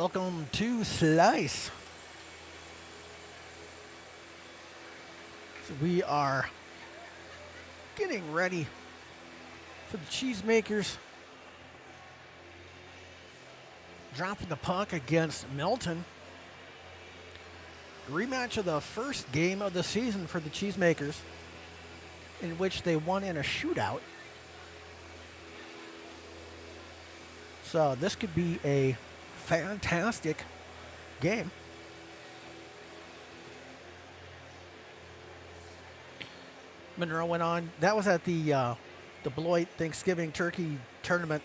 Welcome to Slice. So we are getting ready for the Cheesemakers dropping the puck against Milton. Rematch of the first game of the season for the Cheesemakers, in which they won in a shootout. So this could be a fantastic game. Monroe went on. That was at the Beloit Thanksgiving Turkey Tournament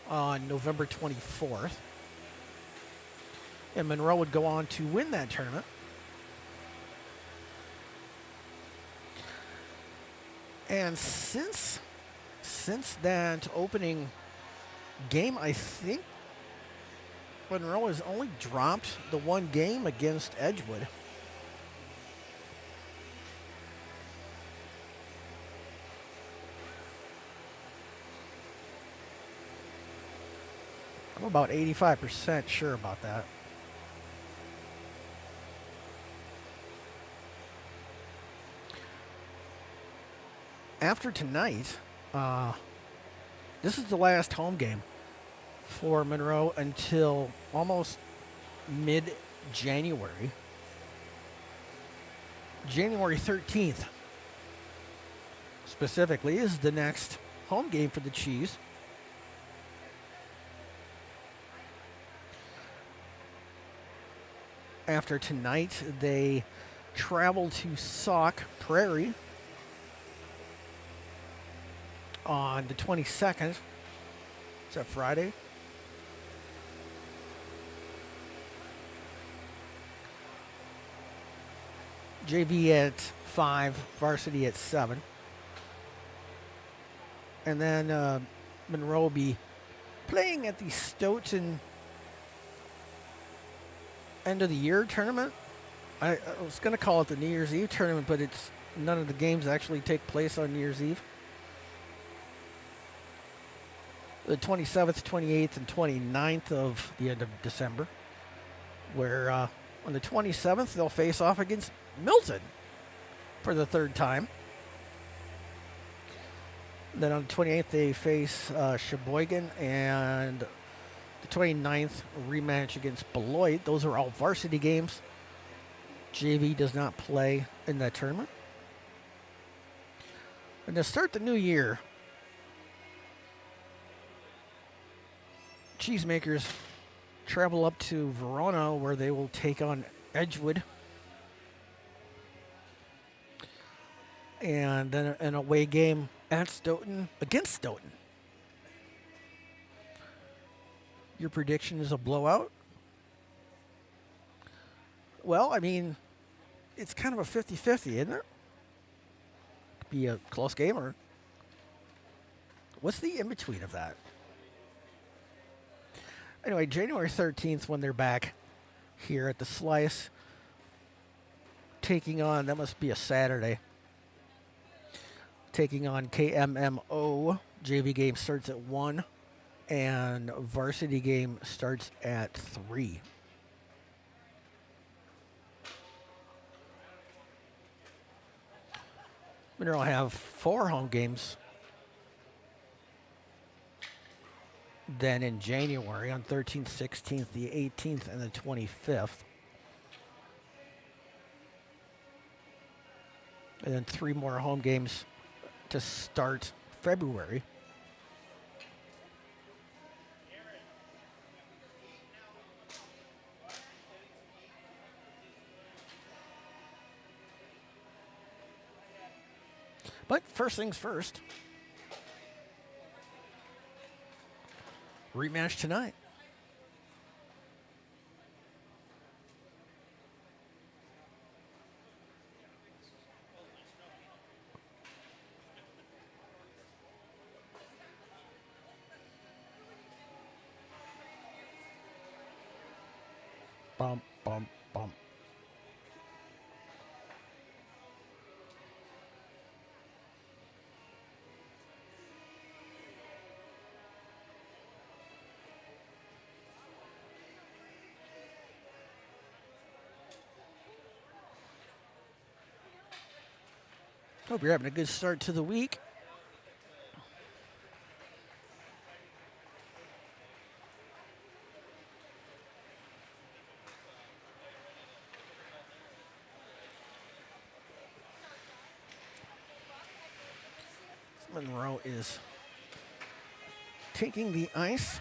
on November 24th. And Monroe would go on to win that tournament. And since that opening game, I think Monroe has only dropped the one game against Edgewood. I'm about 85% sure about that. After tonight, this is the last home game for Monroe until almost mid-January. January 13th, specifically, is the next home game for the Cheese. After tonight, they travel to Sauk Prairie on the 22nd. Is that Friday? JV at 5, varsity at 7. And then Monroe will be playing at the Stoughton end of the year tournament. I was going to call it the New Year's Eve tournament, but it's none of the games actually take place on New Year's Eve. The 27th, 28th, and 29th of the end of December, where on the 27th they'll face off against Milton for the third time. Then on the 28th they face Sheboygan, and the 29th rematch against Beloit. Those are all varsity games. JV does not play in that tournament. And to start the new year, Cheesemakers travel up to Verona, where they will take on Edgewood. And then an away game at Stoughton against Stoughton. Your prediction is a blowout? Well, I mean, it's kind of a 50-50, isn't it? Could be a close game, or what's the in-between of that? Anyway, January 13th, when they're back here at the Slice, taking on, that must be a Saturday, taking on KMMO. JV game starts at 1, and varsity game starts at 3. Monroe will have 4 home games then in January, on 13th, 16th, the 18th, and the 25th. And then 3 more home games to start February. But first things first. Rematch tonight. Bump, bump, bump. Hope you're having a good start to the week. Monroe is taking the ice.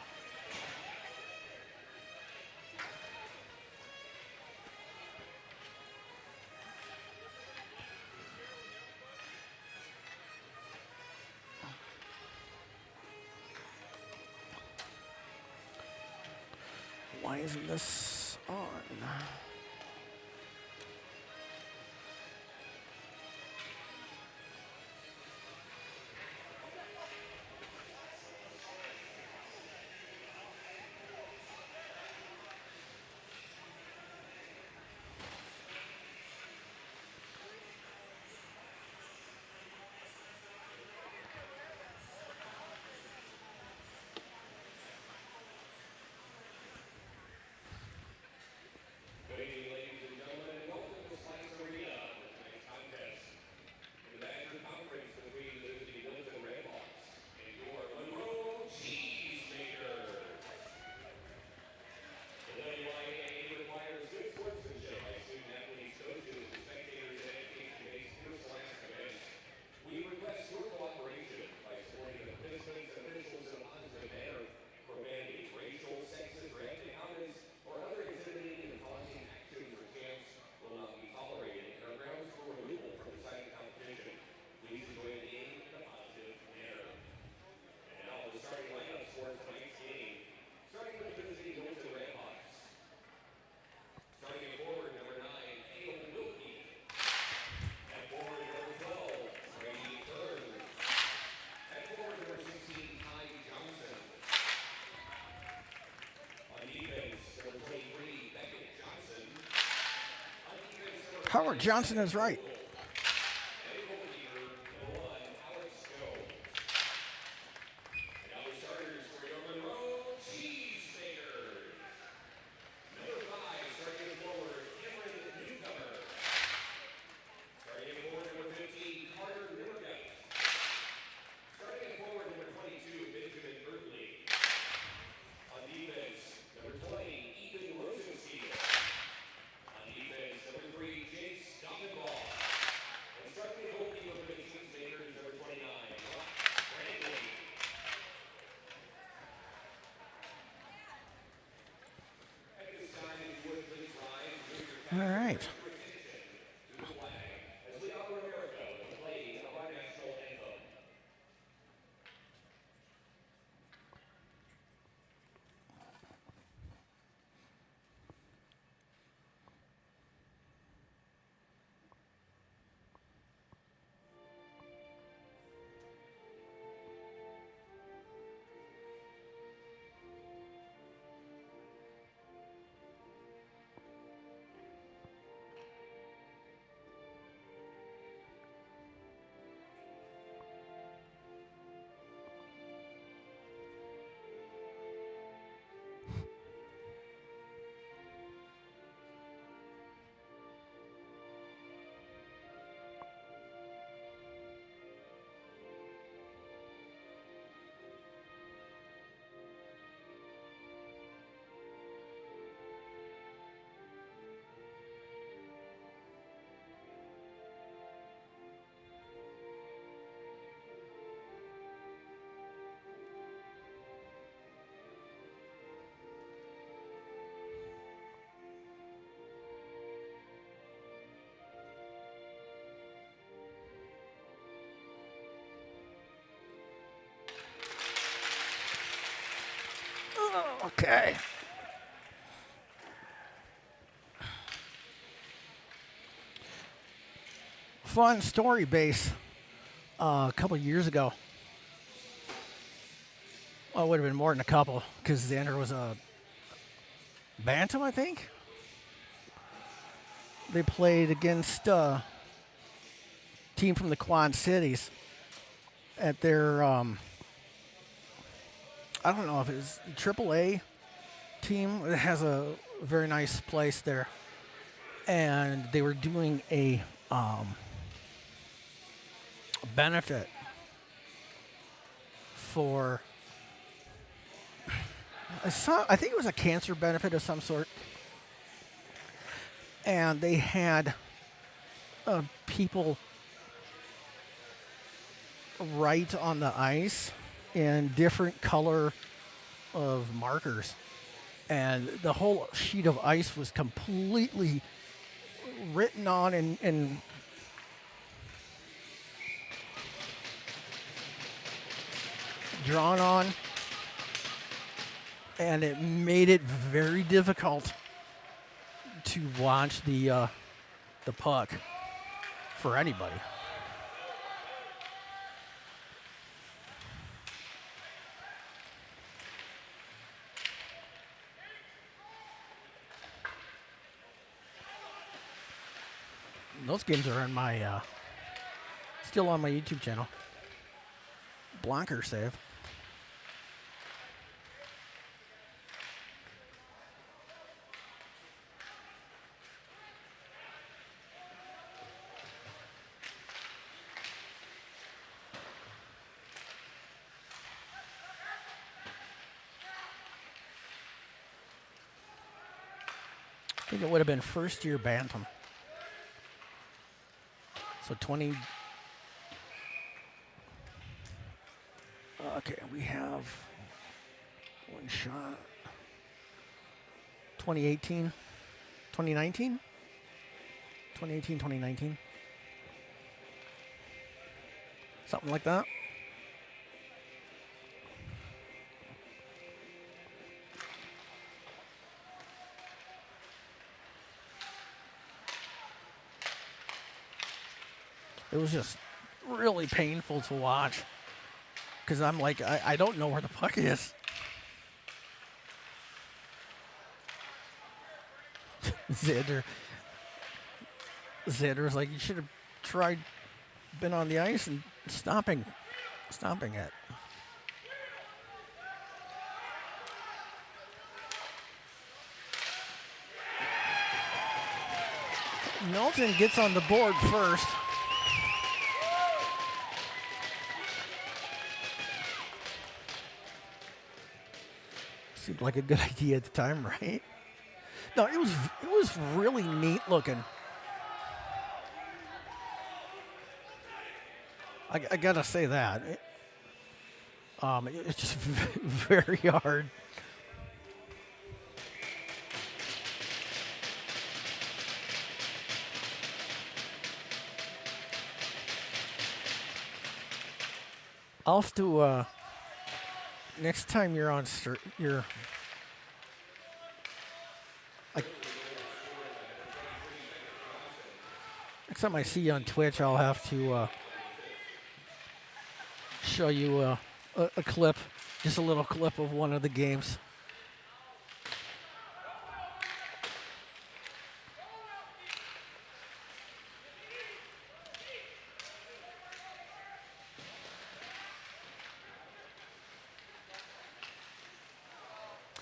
Why isn't this on? Howard Johnson is right. All right. Okay. Fun story base a couple years ago. Well, it would have been more than a couple because Xander was a Bantam, I think. They played against a team from the Quad Cities at their, I don't know if it was AAA team. It has a very nice place there. And they were doing a benefit for, I think it was a cancer benefit of some sort. And they had people write on the ice in different color of markers. And the whole sheet of ice was completely written on and drawn on. And it made it very difficult to watch the puck for anybody. Those games are on my still on my YouTube channel. Blocker save. I think it would have been first year Bantam. So 20. Okay, we have one shot. 2018, 2019? 2018, 2019. Something like that. It was just really painful to watch because I'm like, I don't know where the puck is. Xander's like, you should have been on the ice and stomping it. Milton gets on the board first. Seemed like a good idea at the time, right? No, it was really neat looking. I gotta say that. It's just very hard. I'll have to next time you're on next time I see you on Twitch, I'll have to show you a clip, just a little clip of one of the games.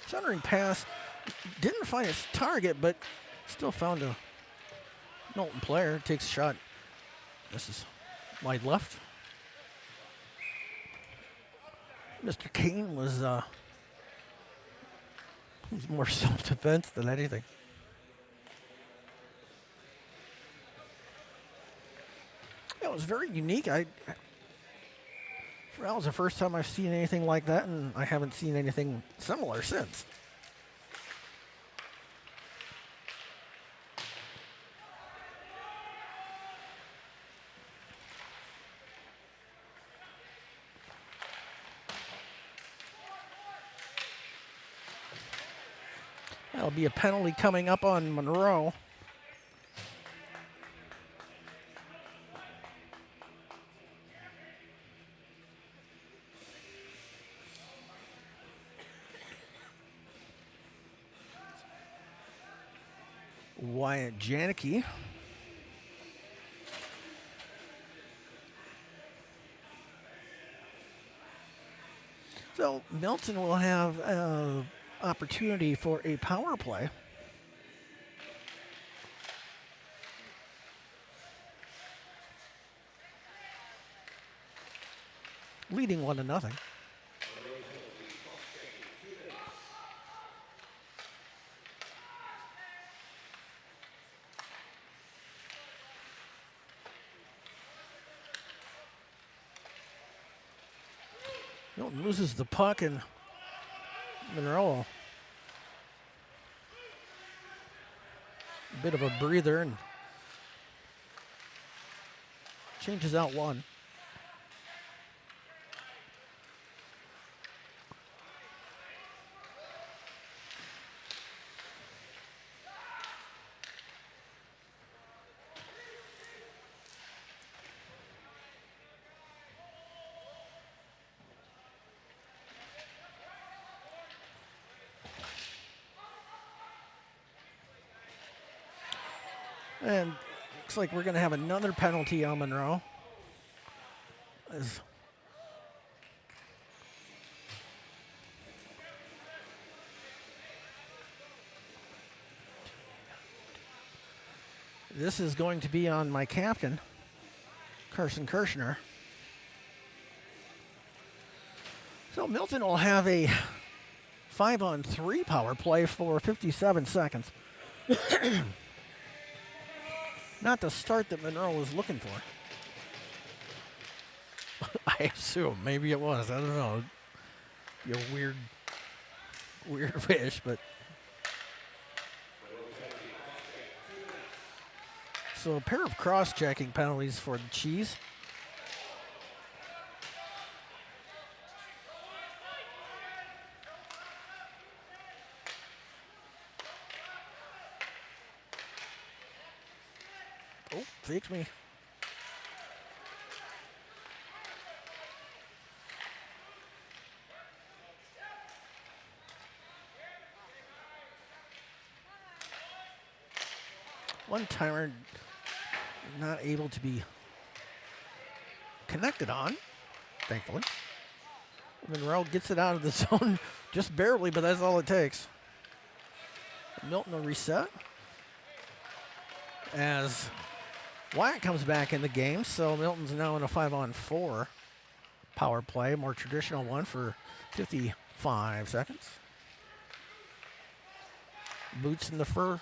Centering pass, didn't find its target, but still found a Milton player. Takes a shot. This is wide left. Mr. Kane was more self-defense than anything. It was very unique. That was the first time I've seen anything like that, and I haven't seen anything similar since. That'll be a penalty coming up on Monroe. Wyatt Janicki. So Milton will have opportunity for a power play. leading 1-0. Milton loses the puck, and Monroe a bit of a breather and changes out one. And looks like we're going to have another penalty on Monroe. This is going to be on my captain, Carson Kirshner. So Milton will have a 5-on-3 power play for 57 seconds. Not the start that Monroe was looking for. I assume. Maybe it was. I don't know. Be a weird wish, but. So a pair of cross-checking penalties for the Cheese. Oh, fakes me. One timer not able to be connected on, thankfully. Monroe gets it out of the zone just barely, but that's all it takes. Milton will reset as Wyatt comes back in the game, so Milton's now in a 5-on-4 power play, more traditional one for 55 seconds. Boots in the fur.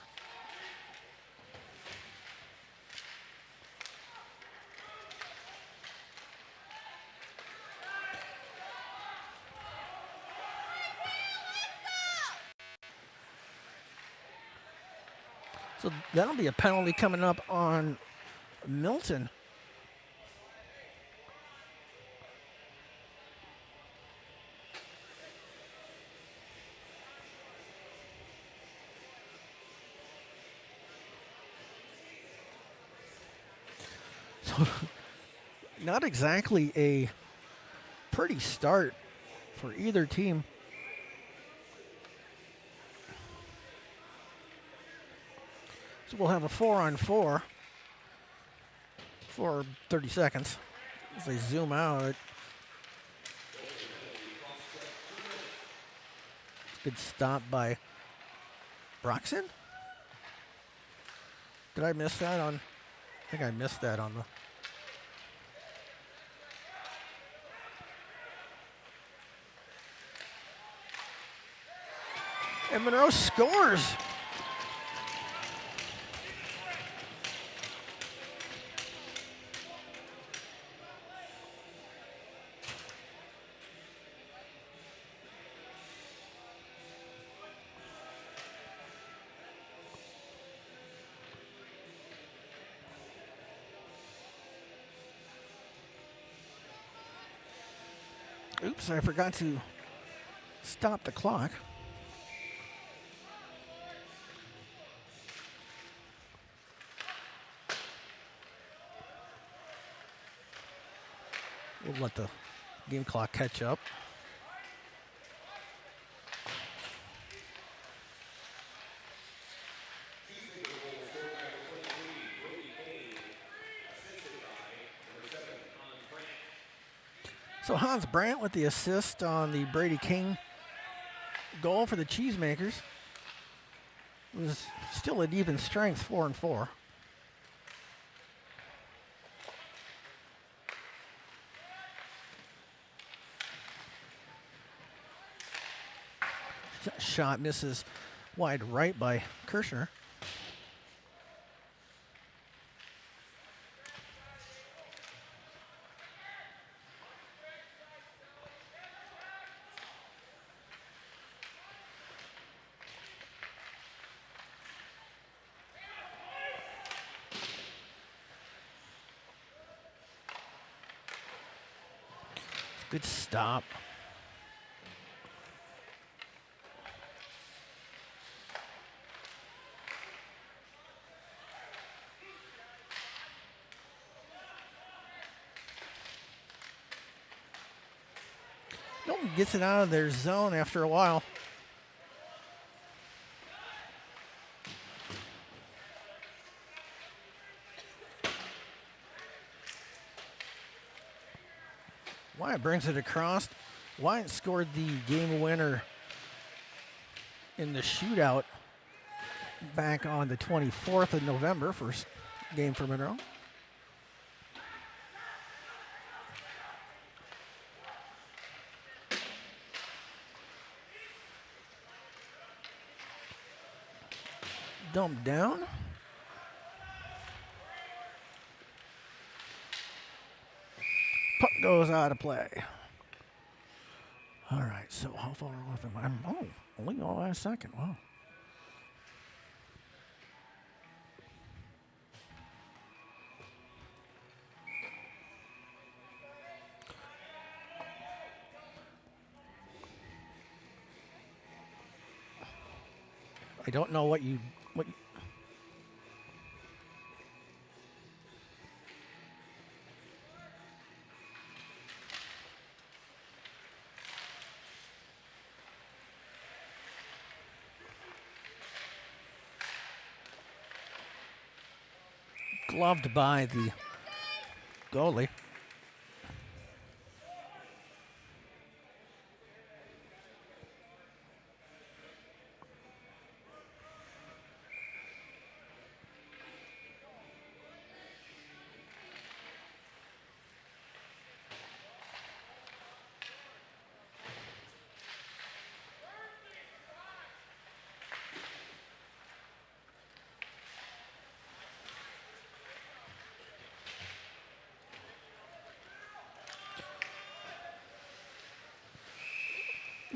So that'll be a penalty coming up on Milton. So not exactly a pretty start for either team. So we'll have a 4-on-4 for 30 seconds. As they zoom out, good stop by Broxton. Did I miss that on? I think I missed that on the. And Monroe scores. Oops, I forgot to stop the clock. We'll let the game clock catch up. So Hans Brandt with the assist on the Brady King goal for the Cheesemakers. It was still at even strength, 4-4. Shot misses wide right by Kirshner. Good stop. Milton gets it out of their zone after a while. Wyatt brings it across. Wyatt scored the game winner in the shootout back on the 24th of November, first game for Monroe. Dumped down. Puck goes out of play. All right, so how far off am I? Oh, only the last second. Wow. I don't know what you gloved by the goalie.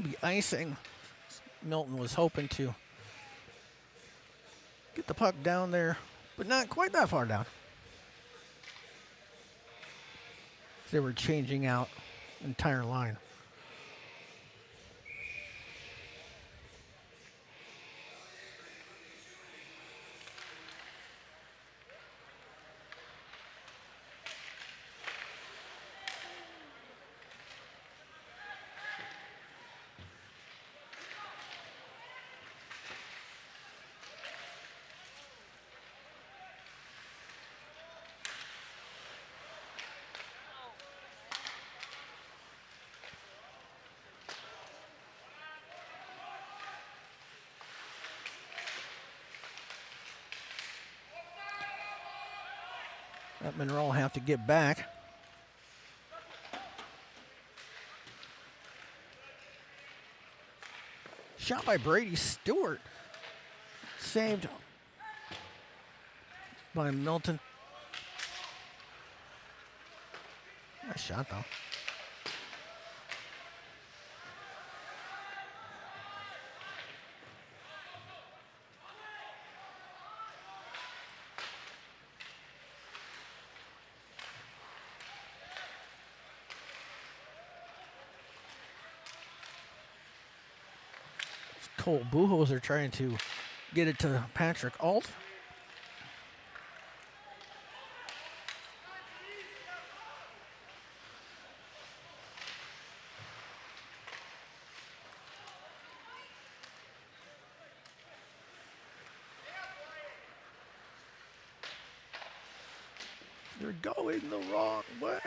Be icing. Milton was hoping to get the puck down there, but not quite that far down. They were changing out entire line. That Monroe will have to get back. Shot by Brady Stewart. Saved by Milton. Nice shot, though. Cole Buchholzer trying to get it to Patrick Alt. You're going the wrong way.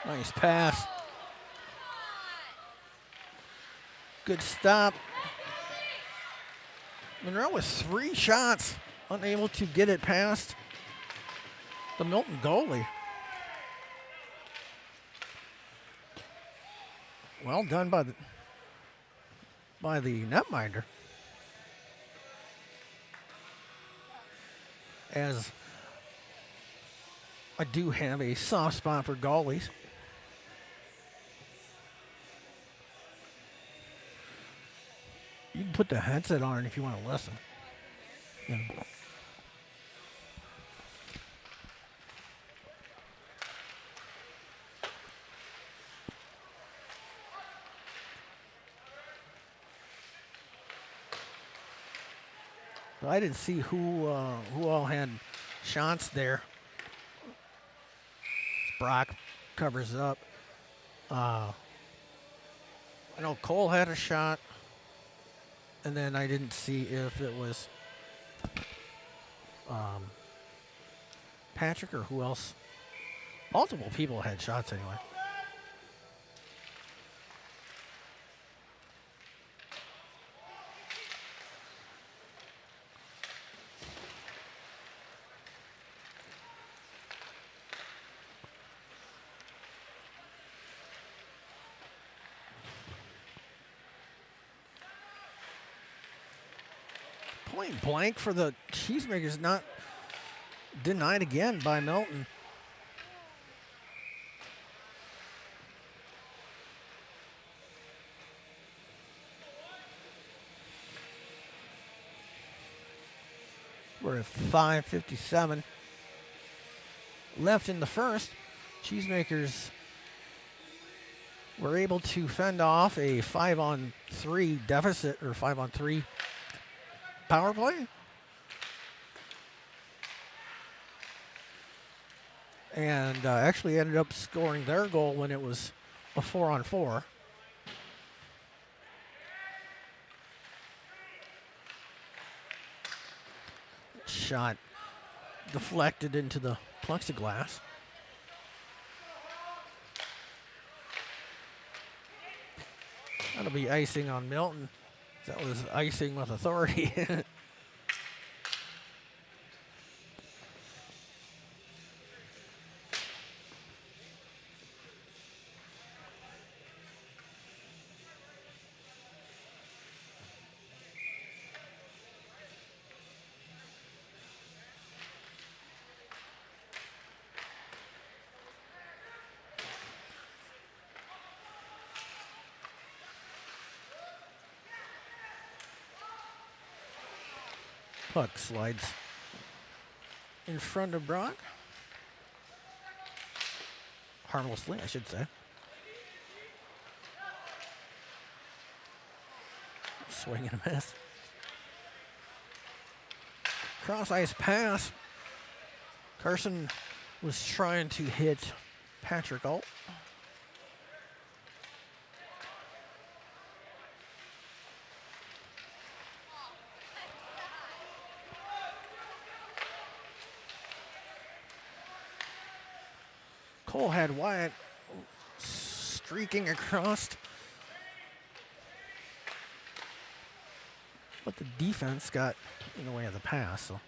Nice pass. Good stop. Monroe with 3 shots, unable to get it past the Milton goalie. Well done by the netminder. As I do have a soft spot for goalies. You can put the headset on if you want to listen. Yeah. So I didn't see who all had shots there. Brock covers up. I know Cole had a shot, and then I didn't see if it was Patrick or who else. Multiple people had shots anyway. Point blank for the Cheesemakers, not denied again by Milton. We're at 5:57 left in the first. Cheesemakers were able to fend off a 5-on-3 deficit, or 5-on-3 power play. And actually ended up scoring their goal when it was a 4-on-4. Shot deflected into the plexiglass. That'll be icing on Milton. That was icing with authority. Puck slides in front of Brock. Harmlessly, I should say. Swing and a miss. Cross ice pass. Carson was trying to hit Patrick Alt. Cole had Wyatt streaking across, but the defense got in the way of the pass. So.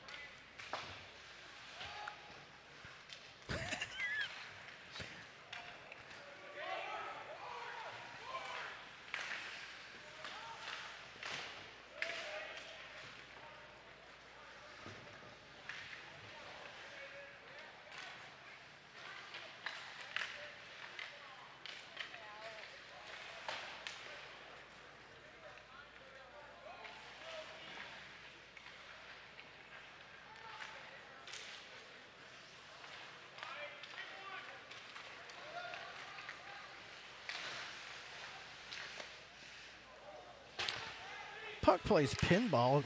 Puck plays pinball.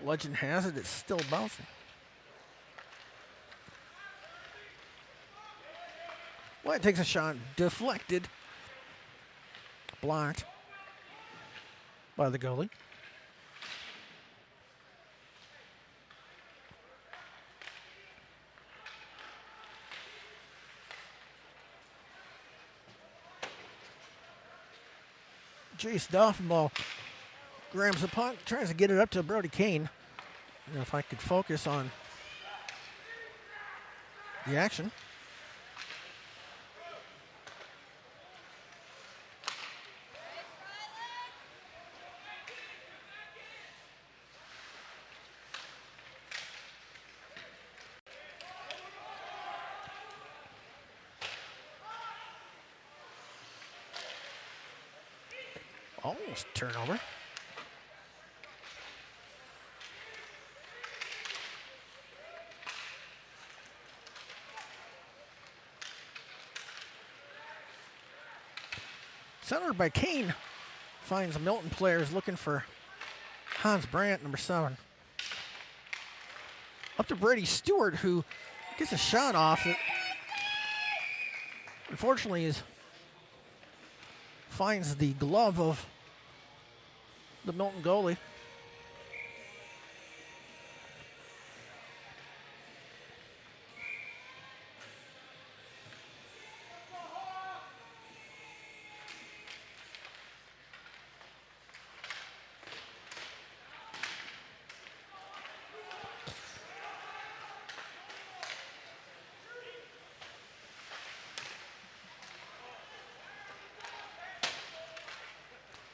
Legend has it, it's still bouncing. Wyatt takes a shot, deflected, blocked by the goalie. Jace Doffenball grabs the punt, tries to get it up to Brody Kane. And if I could focus on the action. Almost turnover. Centered by Kane. Finds Milton players looking for Hans Brandt, number 7. Up to Brady Stewart, who gets a shot off it. Unfortunately, finds the glove of the Milton goalie.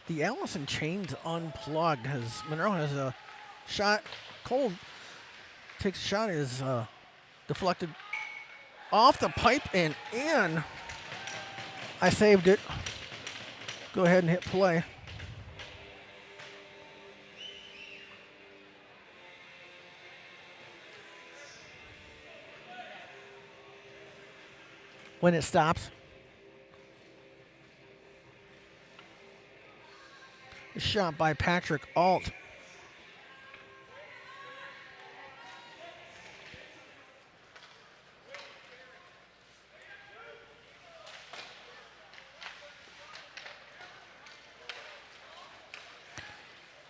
The Allison chain's unplugged. Monroe has a shot. Cole takes a shot, is deflected off the pipe and in. I saved it. Go ahead and hit play. When it stops. A shot by Patrick Alt.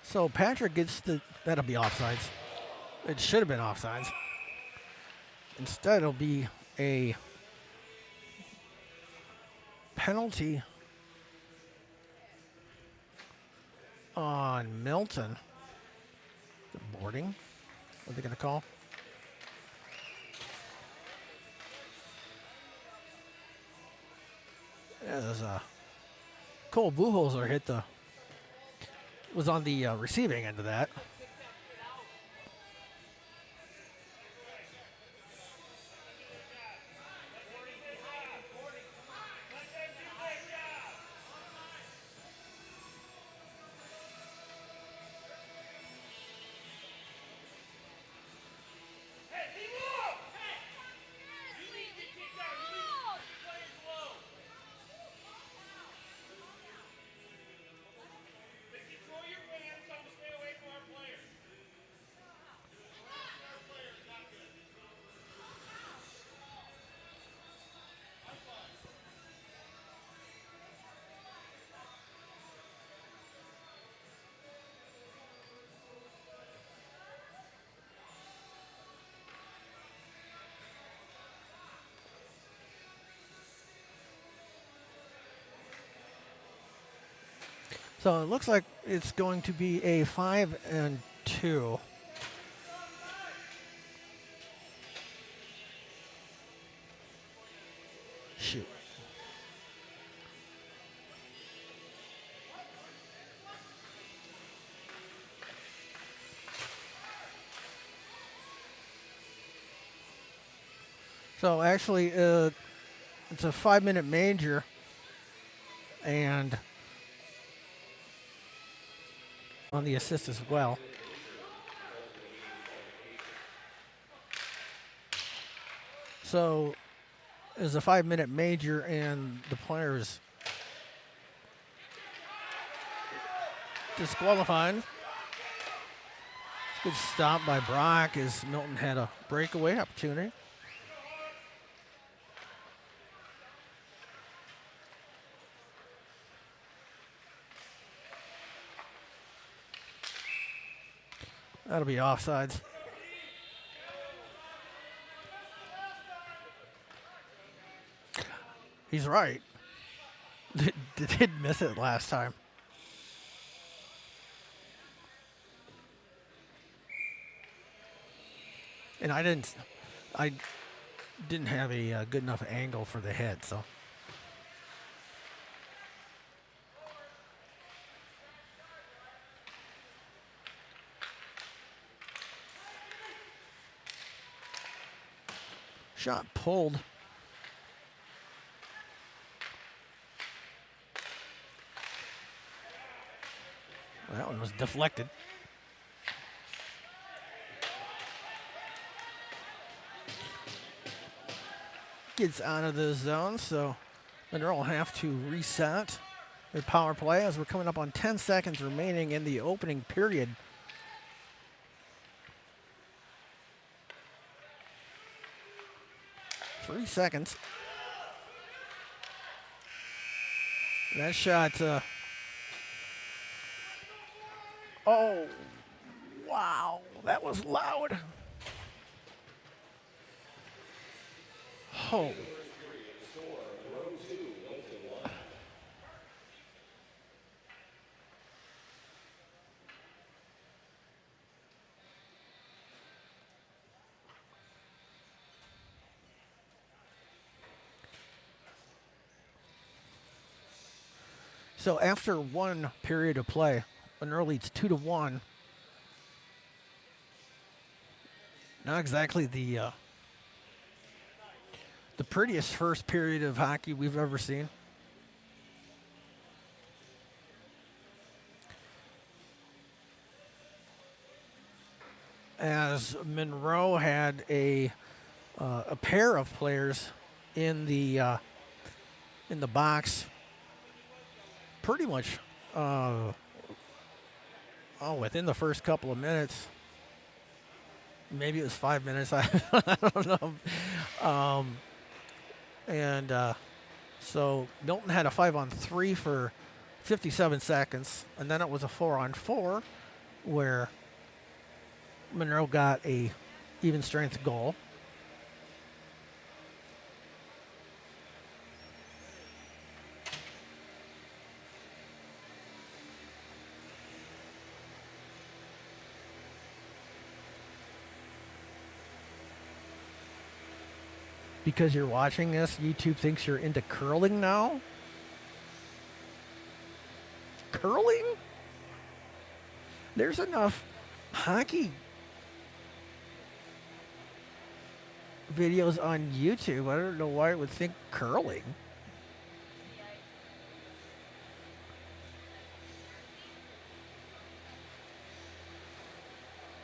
So Patrick gets that'll be offsides. It should have been offsides. Instead, it'll be a penalty on Milton. The boarding. What are they going to call? Yeah, there's Cole Buchholzer was on the receiving end of that. So it looks like it's going to be a 5-2. Shoot. So actually, it's a 5-minute major, and on the assist as well. So it's a 5-minute major, and the players disqualified. Good stop by Brock as Milton had a breakaway opportunity. That'll be offsides. He's right. Did miss it last time. And I didn't have a good enough angle for the head, so. Shot pulled. That one was deflected. Gets out of the zone, so Monroe will have to reset their power play as we're coming up on 10 seconds remaining in the opening period. Three seconds. That shot, oh, wow, that was loud. Oh. So after one period of play, Monroe leads 2-1. Not exactly the prettiest first period of hockey we've ever seen. As Monroe had a pair of players in the box, pretty much within the first couple of minutes. Maybe it was 5 minutes. I don't know. So Milton had a 5-on-3 for 57 seconds, and then it was a 4-on-4 where Monroe got a even strength goal. Because you're watching this, YouTube thinks you're into curling now? Curling? There's enough hockey videos on YouTube. I don't know why I would think curling.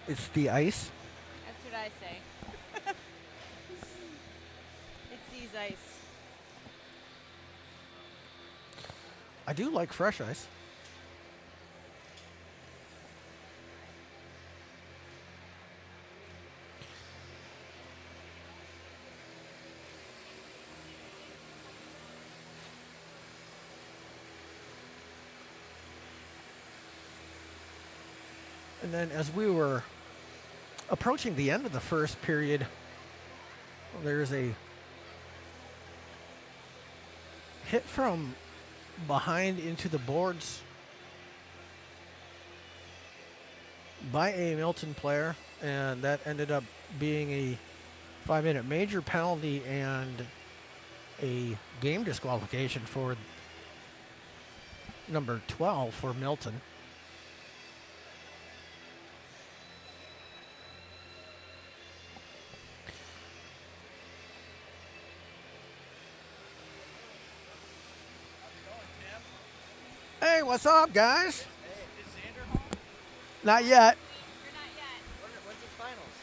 It's the ice? That's what I say. It's Z's ice. I do like fresh ice. And then as we were approaching the end of the first period, there's a hit from behind into the boards by a Milton player, and that ended up being a 5-minute major penalty and a game disqualification for number 12 for Milton. Hey, what's up, guys? Hey, is Xander home? Not yet. You're not yet. When's the finals?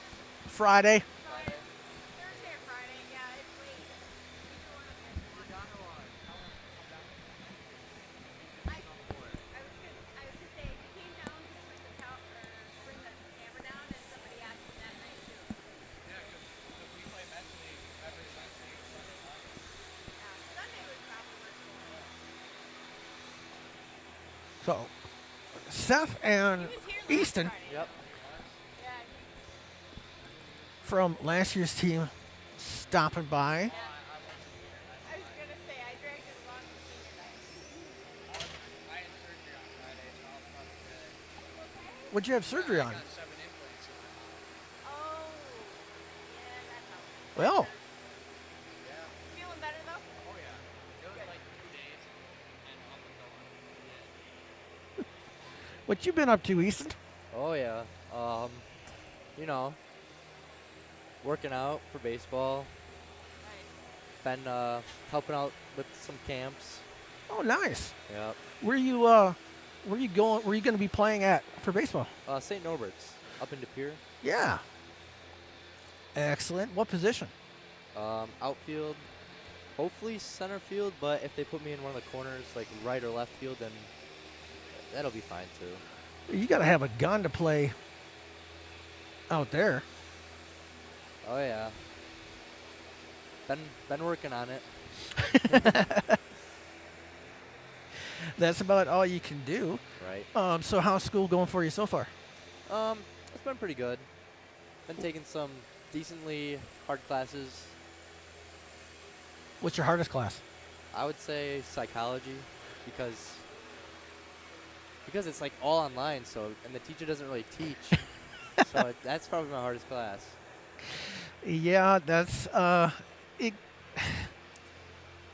Friday. Thursday or Friday. Yeah, it's late. You're down to what? Tell him to come down. I was gonna say he came down to put the bring the camera down, and somebody asked him that night too. Yeah, because we play Wednesday every Wednesday or Sunday night. Yeah, Sunday was probably worth more. So, Seth and He was here last Easton Friday. Yep. Yeah, from last year's team stopping by. I was gonna say I dragged him along to senior night. I had surgery on Friday, so I'll probably good. What'd you have surgery on? I got 7 implants. Oh. Well, Yeah. Feeling better though? Oh yeah. It was like 2 days and up and going. what you been up to, Easton? Oh yeah. You know, working out for baseball. Nice. Been helping out with some camps. Oh, nice. Yep. Where you going? Where you going to be playing at for baseball? St. Norbert's up in De Pere. Yeah. Excellent. What position? Outfield. Hopefully center field, but if they put me in one of the corners, like right or left field, then that'll be fine too. You got to have a gun to play out there. Oh yeah. Been working on it. That's about all you can do. Right. So how's school going for you so far? It's been pretty good. Been taking some decently hard classes. What's your hardest class? I would say psychology because it's like all online, so and the teacher doesn't really teach. So that's probably my hardest class. Yeah, that's it.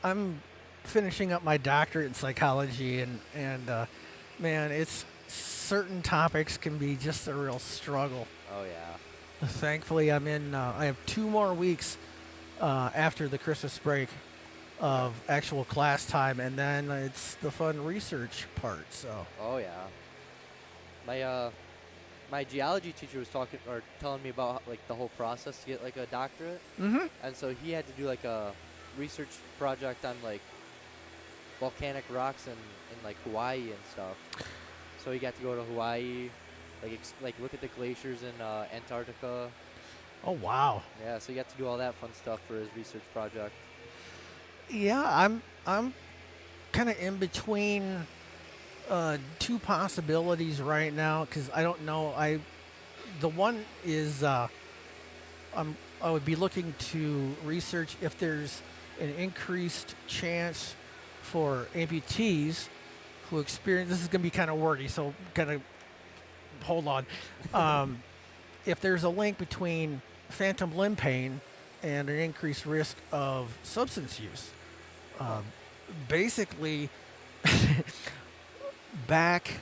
I'm finishing up my doctorate in psychology, and man, it's certain topics can be just a real struggle. Oh yeah. Thankfully, I'm in. I have 2 more weeks after the Christmas break of actual class time, and then it's the fun research part. So Oh yeah. My geology teacher was telling me about like the whole process to get like a doctorate, mm-hmm. and so he had to do like a research project on like volcanic rocks in like Hawaii and stuff. So he got to go to Hawaii, like look at the glaciers in Antarctica. Oh wow. Yeah, so he got to do all that fun stuff for his research project. Yeah, I'm kind of in between 2 possibilities right now because I don't know. The one is I would be looking to research if there's an increased chance for amputees who experience. This is going to be kind of wordy, so kind of hold on. If there's a link between phantom limb pain and an increased risk of substance use. Basically, back,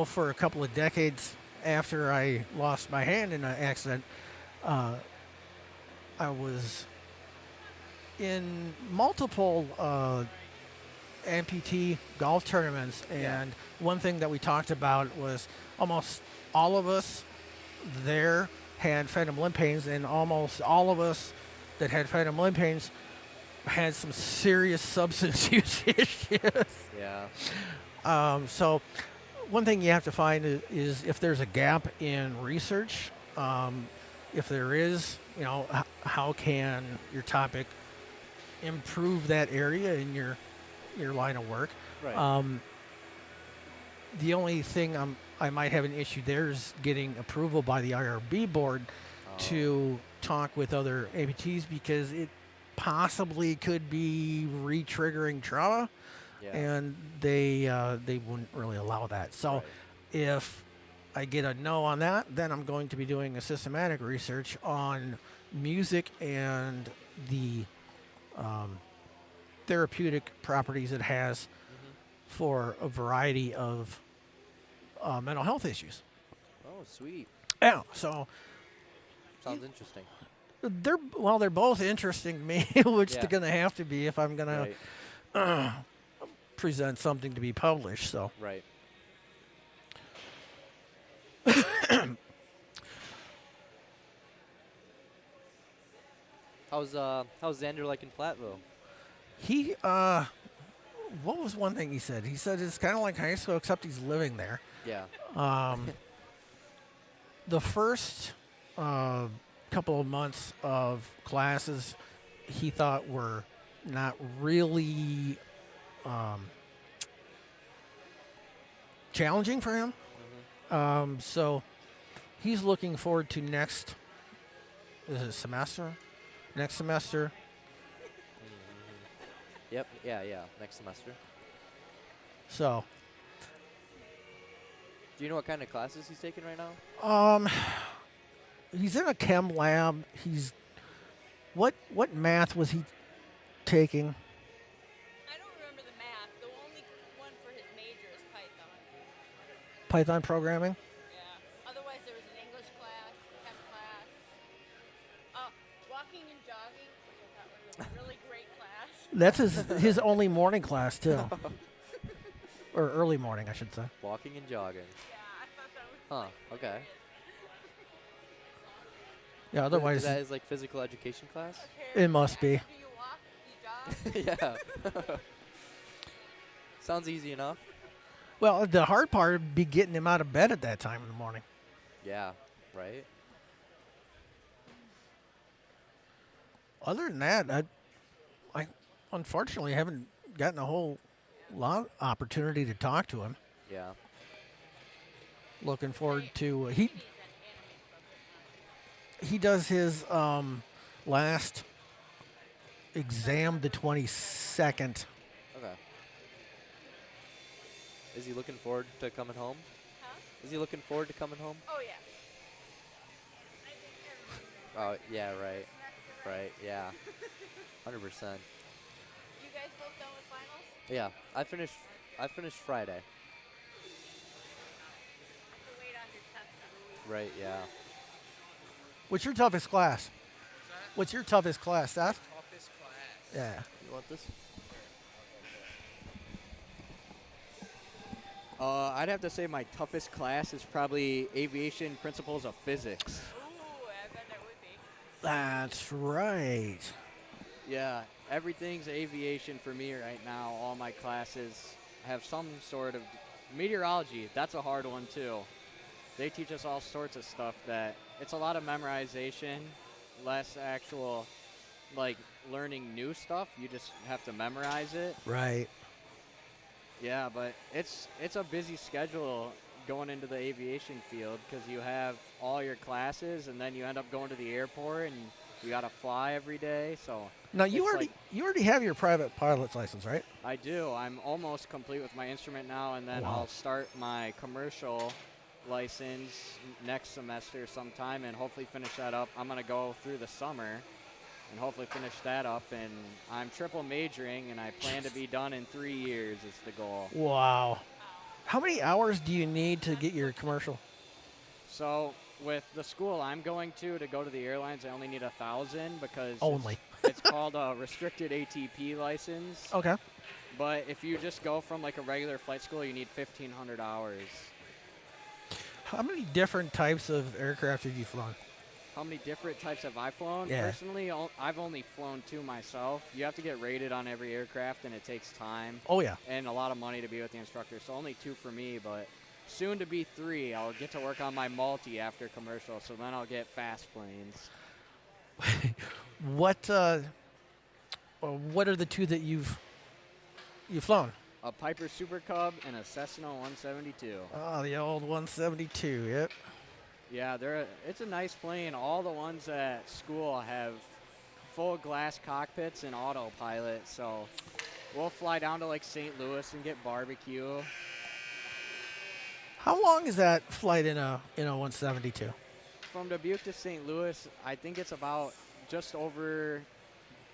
for a couple of decades after I lost my hand in an accident, I was in multiple amputee golf tournaments, and one thing that we talked about was almost all of us there had phantom limb pains, and almost all of us that had phantom limb pains had some serious substance use issues. Yeah. So one thing you have to find is if there's a gap in research. If there is, how can your topic improve that area in your line of work? Right. The only thing I might have an issue there is getting approval by the IRB board to talk with other amputees because it possibly could be re-triggering trauma, Yeah. and they wouldn't really allow that. So Right. if I get a no on that, then I'm going to be doing a systematic research on music and the therapeutic properties it has for a variety of mental health issues. Oh, sweet. Yeah, so Sounds interesting. they're both interesting to me, which Yeah. they're going to have to be if I'm going to Right. present something to be published. So Right. How's Xander like in Platteville? he, what was one thing he said? He said it's kind of like high school except he's living there. Yeah. The first couple of months of classes he thought were not really challenging for him. So he's looking forward to next semester. Yep. Yeah. Next semester. So Do you know what kind of classes he's taking right now? he's in a chem lab. He's what math was he taking? I don't remember the math. The only one for his major is Python. Python programming. Yeah. Otherwise, there was an English class, chem class, walking and jogging, which I thought was a really great class. That's his only morning class too, or early morning, I should say. Walking and jogging. Yeah, I thought that was Huh. Okay. Yeah. Otherwise, Is that his like physical education class? it must be. After you walk, you jog. Yeah. Sounds easy enough. Well, the hard part would be getting him out of bed at that time in the morning. Yeah. Right. Other than that, I unfortunately haven't gotten a whole lot opportunity to talk to him. Yeah. Looking forward to he does his last exam the 22nd. Okay. Is he looking forward to coming home? Huh? Is he looking forward to coming home? Oh, yeah. Oh, yeah, right. Right, yeah. 100%. You guys both done with finals? Yeah, I finished Friday. Have to wait on your test every week. Right, yeah. What's your toughest class? What's that? What's your toughest class, Seth? Toughest class. Yeah. You want this? I'd have to say my toughest class is probably Aviation Principles of Physics. Ooh, I bet that would be. That's right. Yeah, everything's aviation for me right now. All my classes have some sort of meteorology. That's a hard one too. They teach us all sorts of stuff that it's a lot of memorization, less actual like learning new stuff. You just have to memorize it. Right. Yeah, but it's a busy schedule going into the aviation field because you have all your classes and then you end up going to the airport and you got to fly every day. So Now you it's already like- you already have your private pilot's license, right? I do. I'm almost complete with my instrument now, and then Wow. I'll start my commercial license next semester sometime and hopefully finish that up. I'm going to go through the summer and hopefully finish that up, and I'm triple majoring, and I plan to be done in 3 years is the goal. Wow. How many hours do you need to get your commercial? So with the school I'm going to go to the airlines, I only need 1,000 because Only. it's called a restricted ATP license. Okay. But if you just go from like a regular flight school, you need 1,500 hours. How many different types of aircraft have you flown? How many different types have I flown? Yeah. Personally, I've only flown 2 myself. You have to get rated on every aircraft, and it takes time Oh yeah. and a lot of money to be with the instructor. So only 2 for me, but soon to be 3. I'll get to work on my multi after commercial, so then I'll get fast planes. What are the two that you've flown? A Piper Super Cub and a Cessna 172. Oh, the old 172. Yep. Yeah, it's a nice plane. All the ones at school have full glass cockpits and autopilot, so we'll fly down to like St. Louis and get barbecue. How long is that flight in a 172? From Dubuque to St. Louis, I think it's about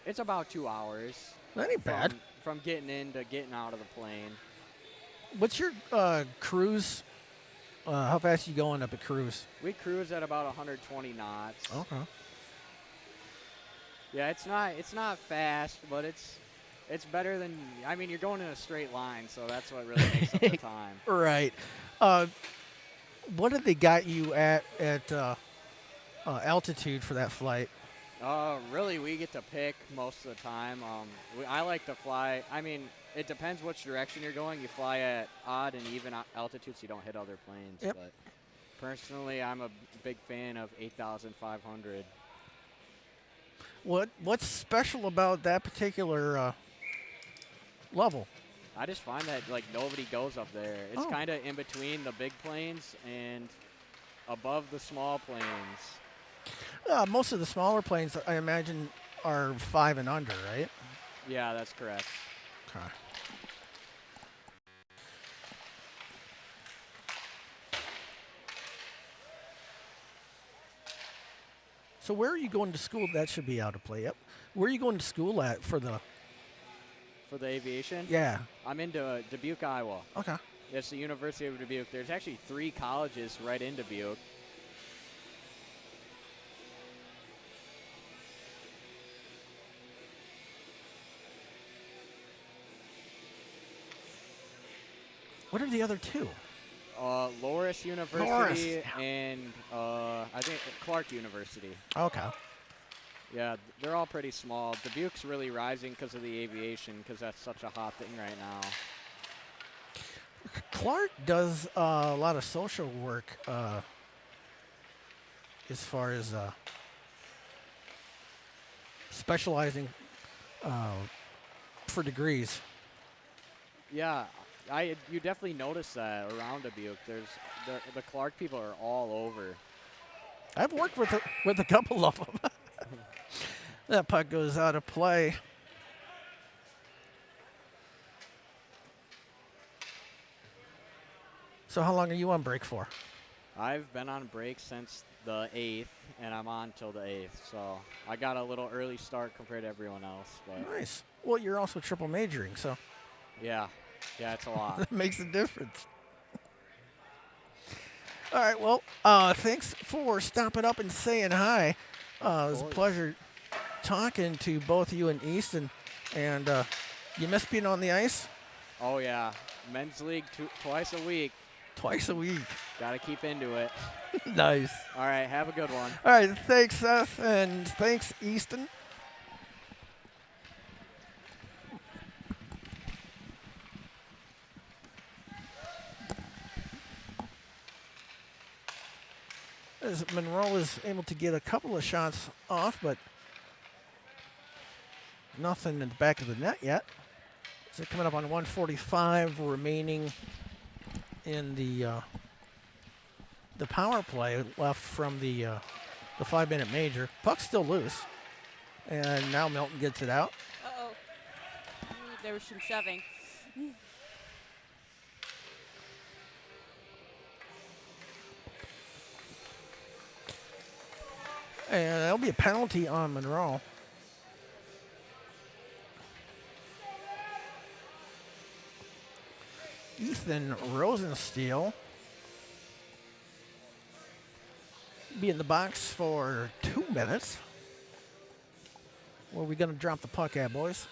it's about 2 hours. That ain't bad. From getting in to getting out of the plane. What's your cruise? How fast you going up at cruise? We cruise at about 120 knots. Okay. Yeah, it's not fast, but it's better than, I mean, you're going in a straight line, so that's what really makes up the time. Right. What did they got you at altitude for that flight? Really, we get to pick most of the time. I like to fly. I mean, it depends which direction you're going. You fly at odd and even altitudes, so you don't hit other planes. Yep. But personally, I'm a big fan of 8,500. What's special about that particular level? I just find that like nobody goes up there. It's Oh. kind of in between the big planes and above the small planes. Most of the smaller planes, I imagine, are 5 and under, right? Yeah, that's correct. Okay. So where are you going to school? That should be out of play. Yep. Where are you going to school at for the? For the aviation, Yeah. I'm into Dubuque, Iowa. Okay. It's the University of Dubuque. There's actually 3 colleges right in Dubuque. What are the other 2? Loras University and I think Clark University. Okay. Yeah, they're all pretty small. Dubuque's really rising because of the aviation, because that's such a hot thing right now. Clark does a lot of social work as far as specializing for degrees. Yeah, you definitely notice that around Dubuque. The Clark people are all over. I've worked with a couple of them. That puck goes out of play. So how long are you on break for? I've been on break since the 8th, and I'm on till the 8th. So I got a little early start compared to everyone else. But Nice. Well, you're also triple majoring, so yeah, it's a lot. that makes a difference. All right. Well, thanks for stopping up and saying hi. It was a course. pleasure talking to both you and Easton. And you miss being on the ice Oh yeah, men's league twice a week. twice a week. Got to keep into it. Nice. All right, have a good one. All right. Thanks, Seth, and thanks, Easton. As Monroe is able to get a couple of shots off, but nothing in the back of the net yet. So coming up on 1:45 remaining in the power play left from the 5-minute major. Puck's still loose, and now Milton gets it out. Uh-oh. There was some shoving. And that'll be a penalty on Monroe. Ethan Rosensteel be in the box for 2 minutes. Where are we going to drop the puck at, boys?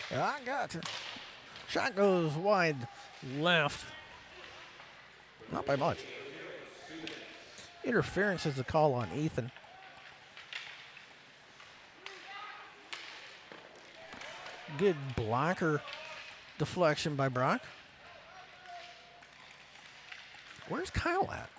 I got you. Shot goes wide left. Not by much. Interference is the call on Ethan. Good blocker deflection by Brock. Where's Kyle at?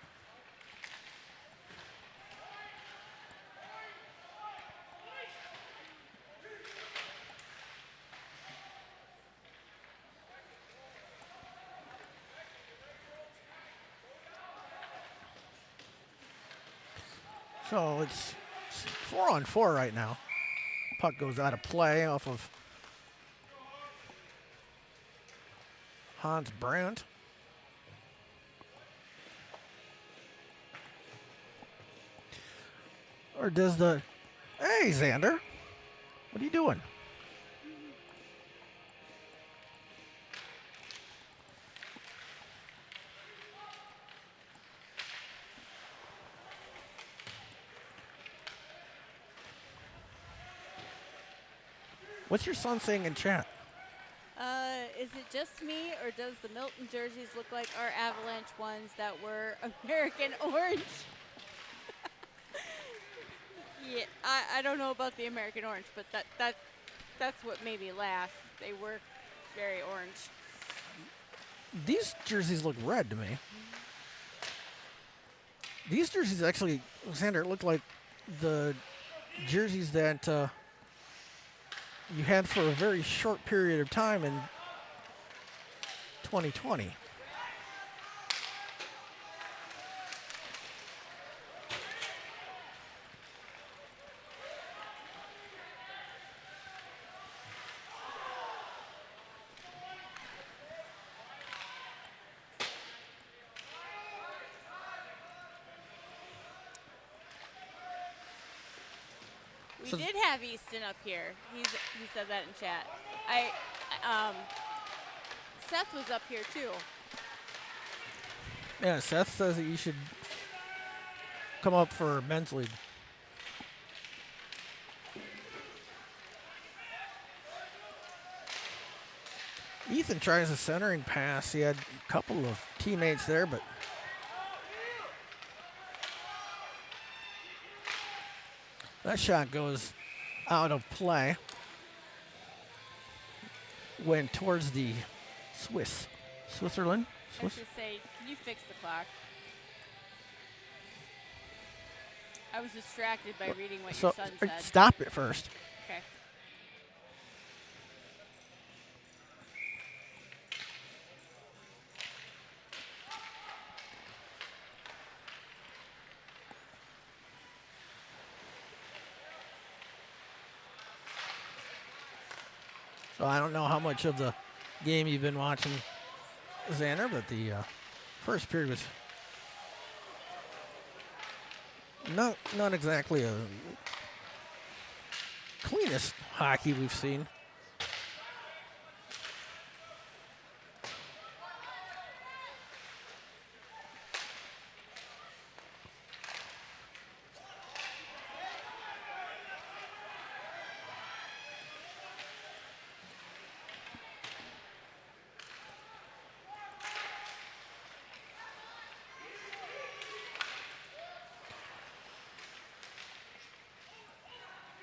So it's 4-on-4 right now. Puck goes out of play off of Hans Brandt. Or does the... Hey, Xander. What are you doing? What's your son saying in chat? Is it just me, or does the Milton jerseys look like our Avalanche ones that were American orange? Yeah, I don't know about the American orange, but that's what made me laugh. They were very orange. These jerseys look red to me. These jerseys actually, Xander, look like the jerseys that you had for a very short period of time in 2020. We So- did have Easton up here. He said that in chat. Seth was up here too. Yeah, Seth says that you should come up for men's league. Ethan tries a centering pass. He had a couple of teammates there, but that shot goes out of play. Went towards the Switzerland. I should say, can you fix the clock? I was distracted by reading what your son said. Stop it first. Okay. So I don't know how much of the game you've been watching, Xander, but the first period was not exactly a cleanest hockey we've seen.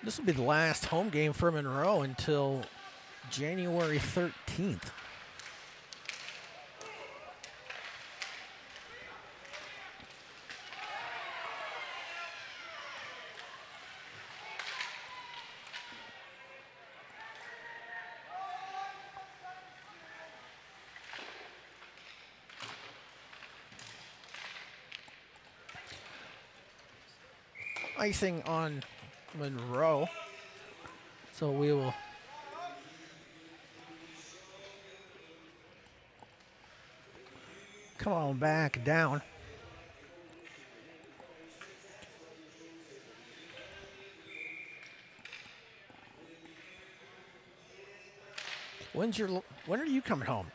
This will be the last home game for Monroe until January 13th. Icing on Monroe. So we will come on back down. When are you coming home?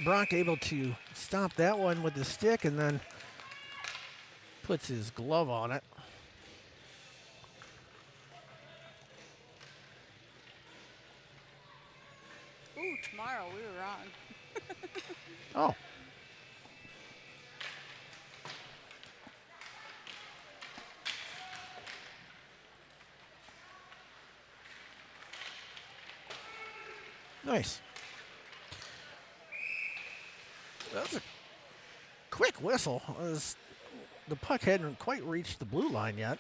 Brock able to stop that one with the stick and then puts his glove on it. Ooh, tomorrow. We were wrong. Oh. Nice. That was a quick whistle, as the puck hadn't quite reached the blue line yet.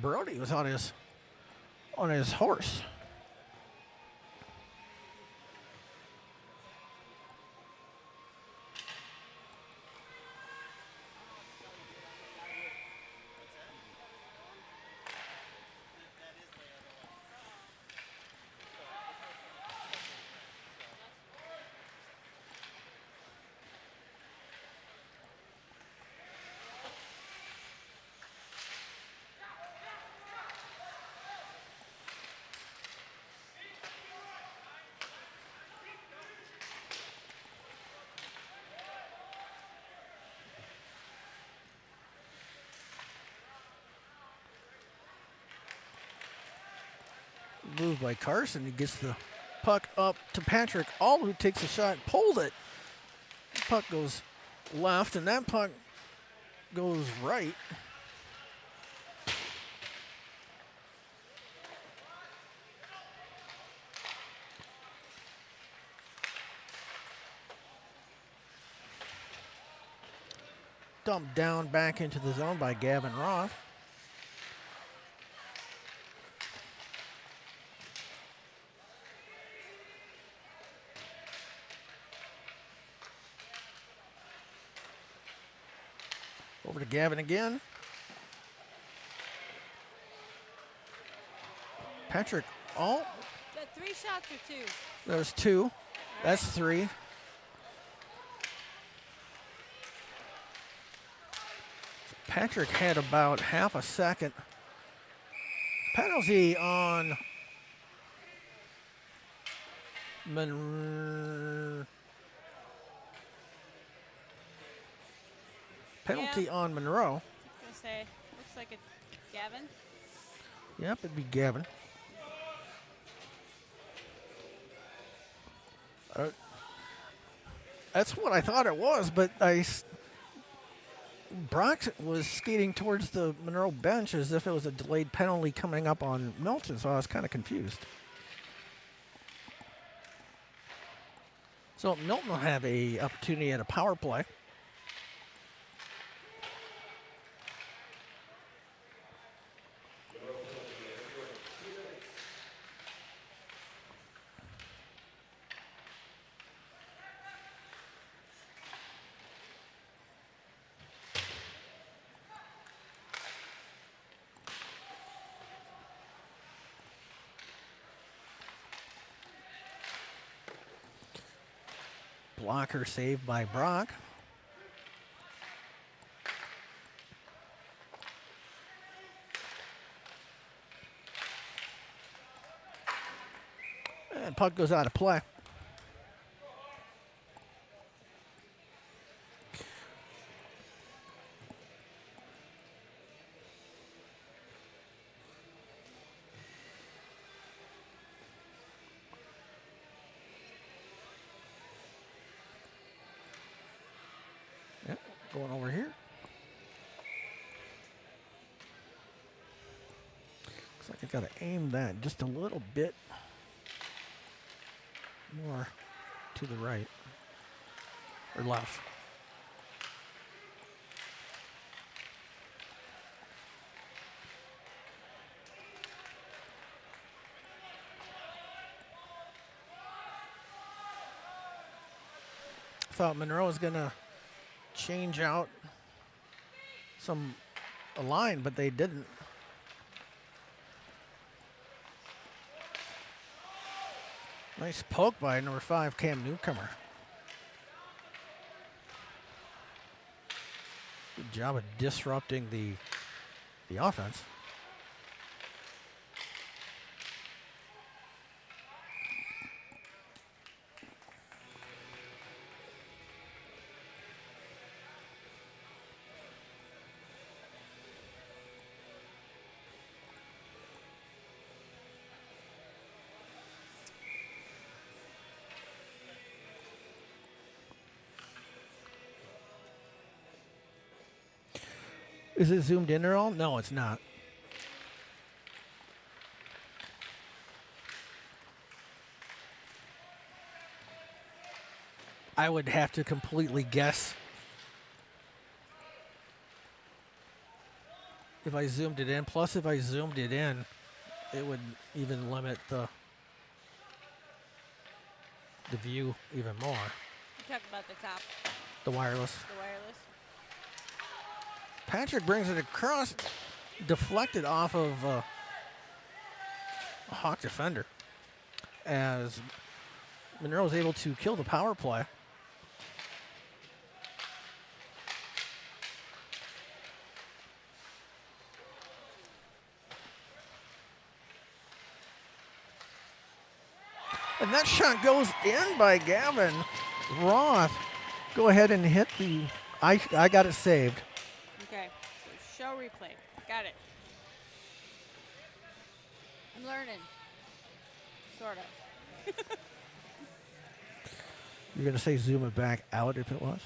Brody was on his horse. Moved by Carson. He gets the puck up to Patrick All, who takes a shot, pulled it. The puck goes left, and that puck goes right. Dumped down back into the zone by Gavin Roth. Over to Gavin again. Patrick, oh, The 3 shots or 2? there's 2. That's 3. Patrick had about half a second. Penalty on penalty on Monroe. I was gonna say, looks like it's Gavin. Yep, it'd be Gavin. That's what I thought it was, but Brock was skating towards the Monroe bench as if it was a delayed penalty coming up on Milton, so I was kind of confused. So Milton will have a opportunity at a power play. Blocker saved by Brock. And puck goes out of play. Yep, going over here. Looks like I gotta aim that just a little bit more to the right or left. Thought Monroe was gonna change out a line, but they didn't. Nice poke by number 5, Cam Newcomer. Good job of disrupting the offense. Is it zoomed in at all? No, it's not. I would have to completely guess if I zoomed it in. Plus, if I zoomed it in, it would even limit the view even more. You talk about the top, The wireless. the wireless. Patrick brings it across, deflected off of a Hawk defender, as Monroe is able to kill the power play. And that shot goes in by Gavin. Roth, go ahead and hit the, I got it saved. Okay, so show replay. Got it. I'm learning. Sort of. You're going to say zoom it back out if it was?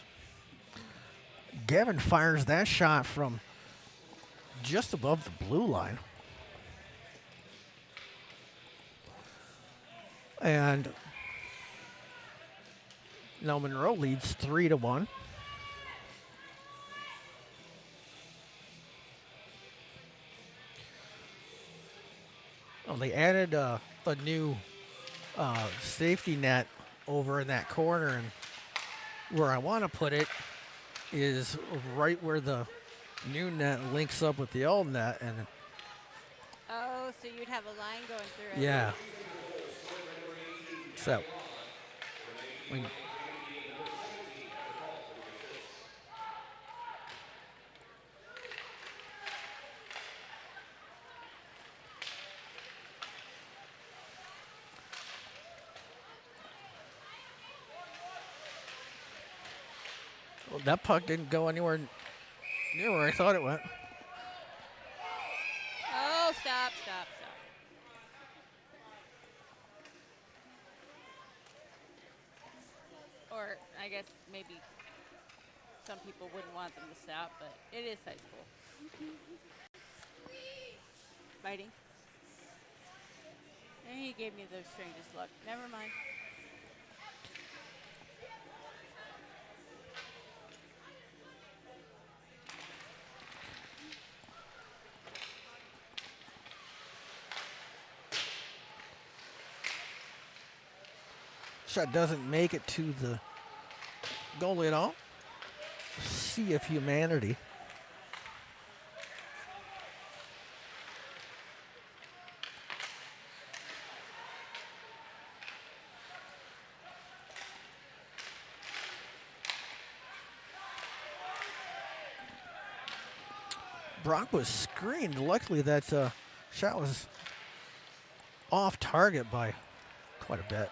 Gavin fires that shot from just above the blue line. And now Monroe leads 3-1. Oh, they added a new safety net over in that corner, and where I want to put it is right where the new net links up with the old net, and Oh, so you'd have a line going through it. yeah. So we well, that puck didn't go anywhere near where I thought it went. Oh, stop, stop, stop. Or I guess maybe some people wouldn't want them to stop, but it is high school. Fighting. And he gave me the strangest look. Never mind. Shot doesn't make it to the goalie at all. Sea of humanity. Brock was screened. Luckily, that shot was off target by quite a bit.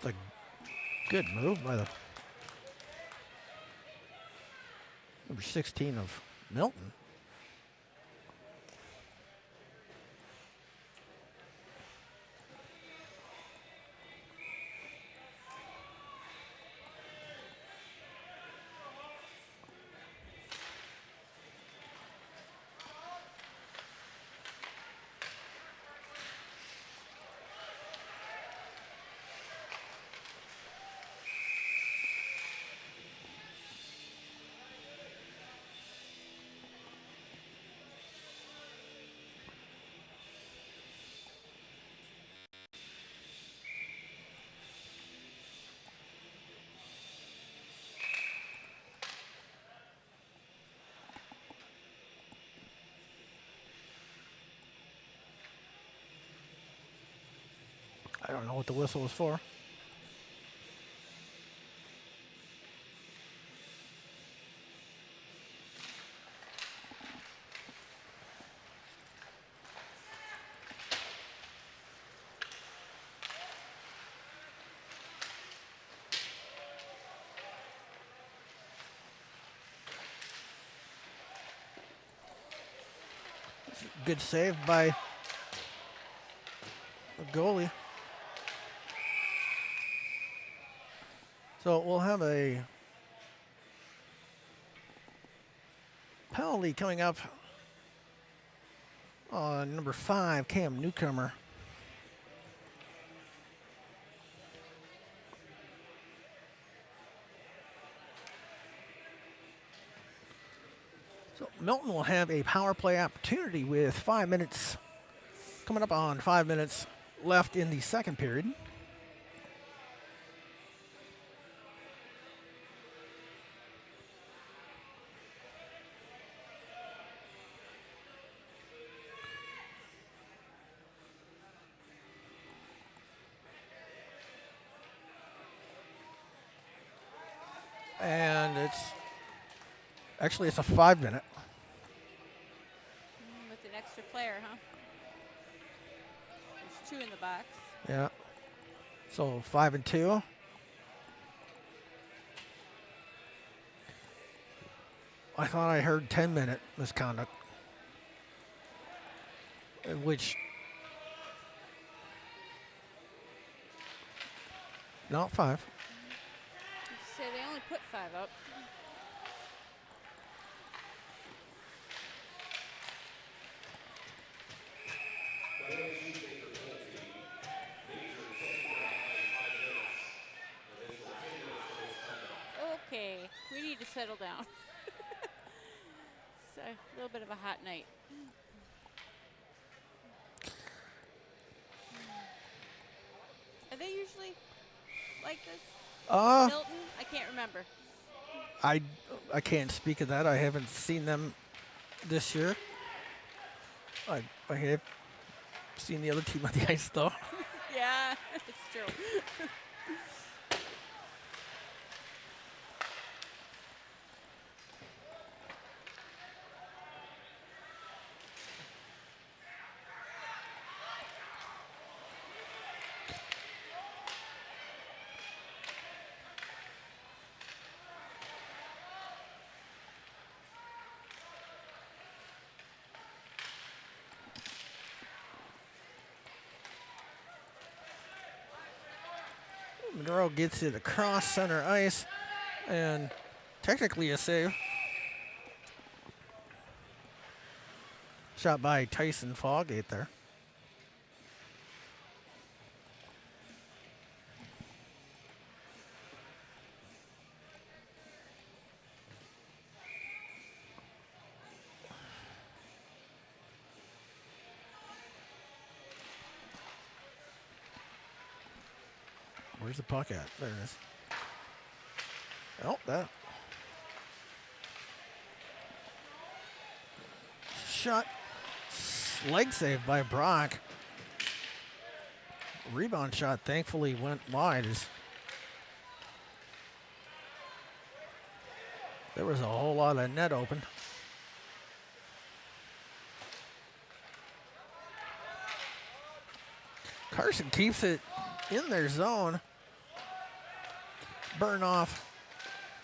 It's a good move by the number 16 of Milton. I don't know what the whistle was for. Good save by the goalie. So we'll have a penalty coming up on number 5, Cam Newcomer. So Milton will have a power play opportunity with 5 minutes coming up on 5 minutes left in the second period. And it's a 5 minute. With an extra player, huh? There's 2 in the box. Yeah. So 5 and 2. I thought I heard 10-minute misconduct, which not 5. Say they only put 5 up. Okay, we need to settle down. It's a little bit of a hot night. Are they usually like this? Uh, Milton? I can't remember. I I can't speak of that. I haven't seen them this year. I have seen the other team on the ice though. Yeah, it's true. Monroe gets it across center ice, and technically a save. Shot by Tyson Fallgate there. Where's the puck at? There it is. Oh, that shot. Leg save by Brock. Rebound shot thankfully went wide as there was a whole lot of net open. Carson keeps it in their zone. Burn off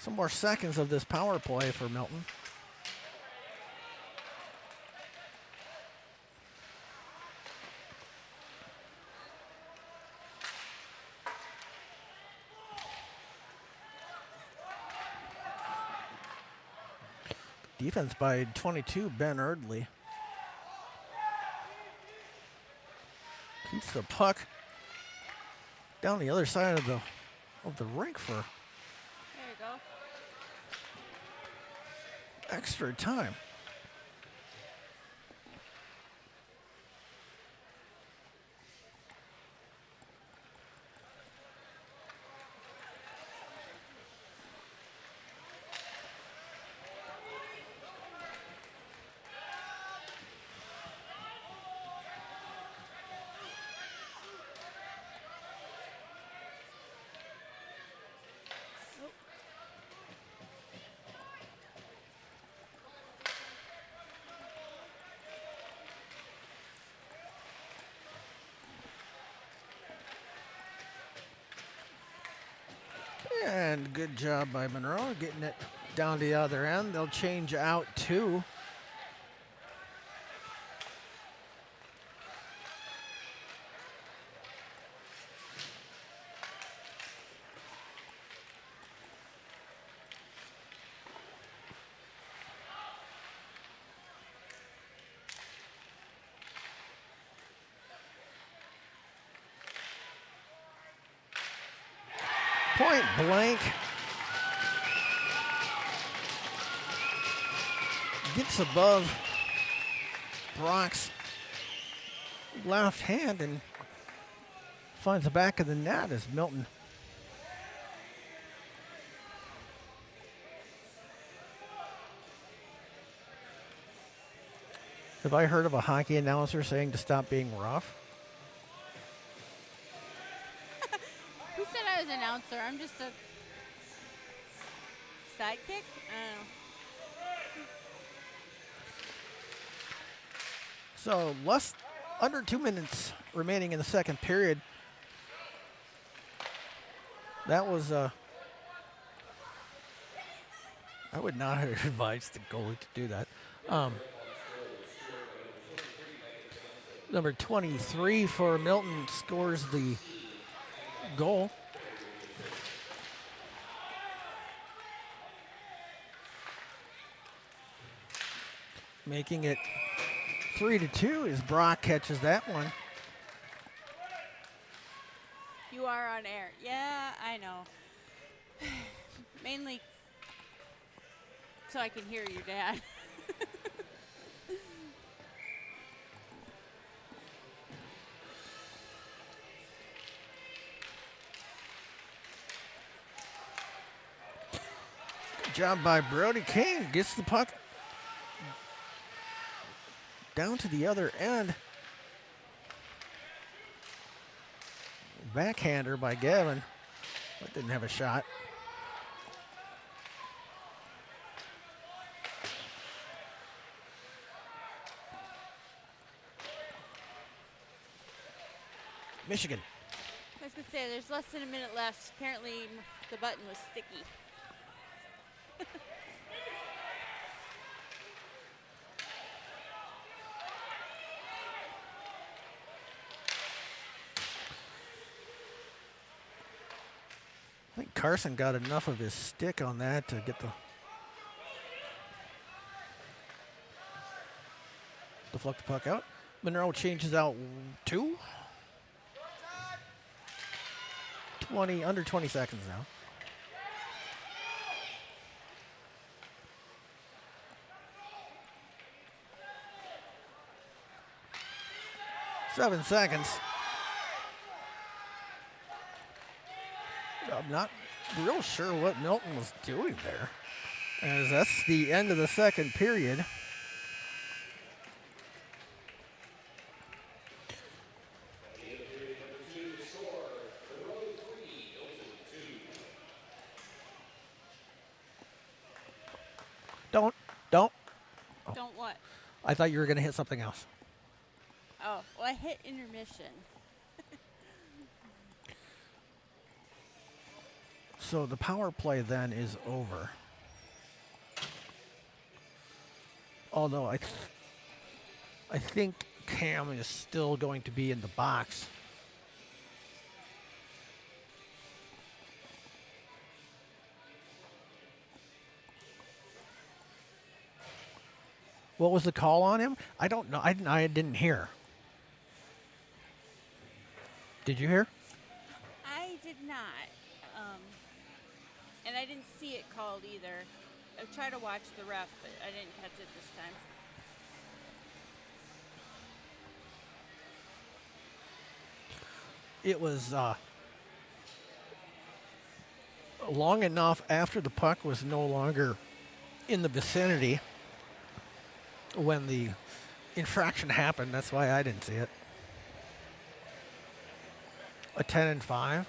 some more seconds of this power play for Milton. Defense by 22, Ben Erdley. Keeps the puck down the other side of the rink for There you go. extra time. And good job by Monroe getting it down to the other end. They'll change out two. Point blank. Gets above Brock's left hand and finds the back of the net as Milton have I heard of a hockey announcer saying to stop being rough? Who said I was an announcer? I'm just a sidekick? I don't know. So under 2 minutes remaining in the second period. That was I would not have advised the goalie to do that. Number 23 for Milton scores the goal. Making it 3-2 as Brock catches that one. You are on air. Yeah, I know. Mainly so I can hear your dad. Good job by Brody King. Gets the puck down to the other end. Backhander by Gavin. That didn't have a shot. Michigan. I was gonna say there's less than a minute left. Apparently the button was sticky. I think Carson got enough of his stick on that to get the deflect the puck out. Monroe changes out 2. under 20 seconds now. Seven seconds. I'm not real sure what Milton was doing there, as that's the end of the second period. Don't. Don't what? I thought you were going to hit something else. Oh, well, I hit intermission. So the power play then is over. Although I think Cam is still going to be in the box. What was the call on him? I don't know. I didn't hear. Did you hear? I did not. And I didn't see it called either. I tried to watch the ref, but I didn't catch it this time. It was long enough after the puck was no longer in the vicinity when the infraction happened. That's why I didn't see it. A 10-5.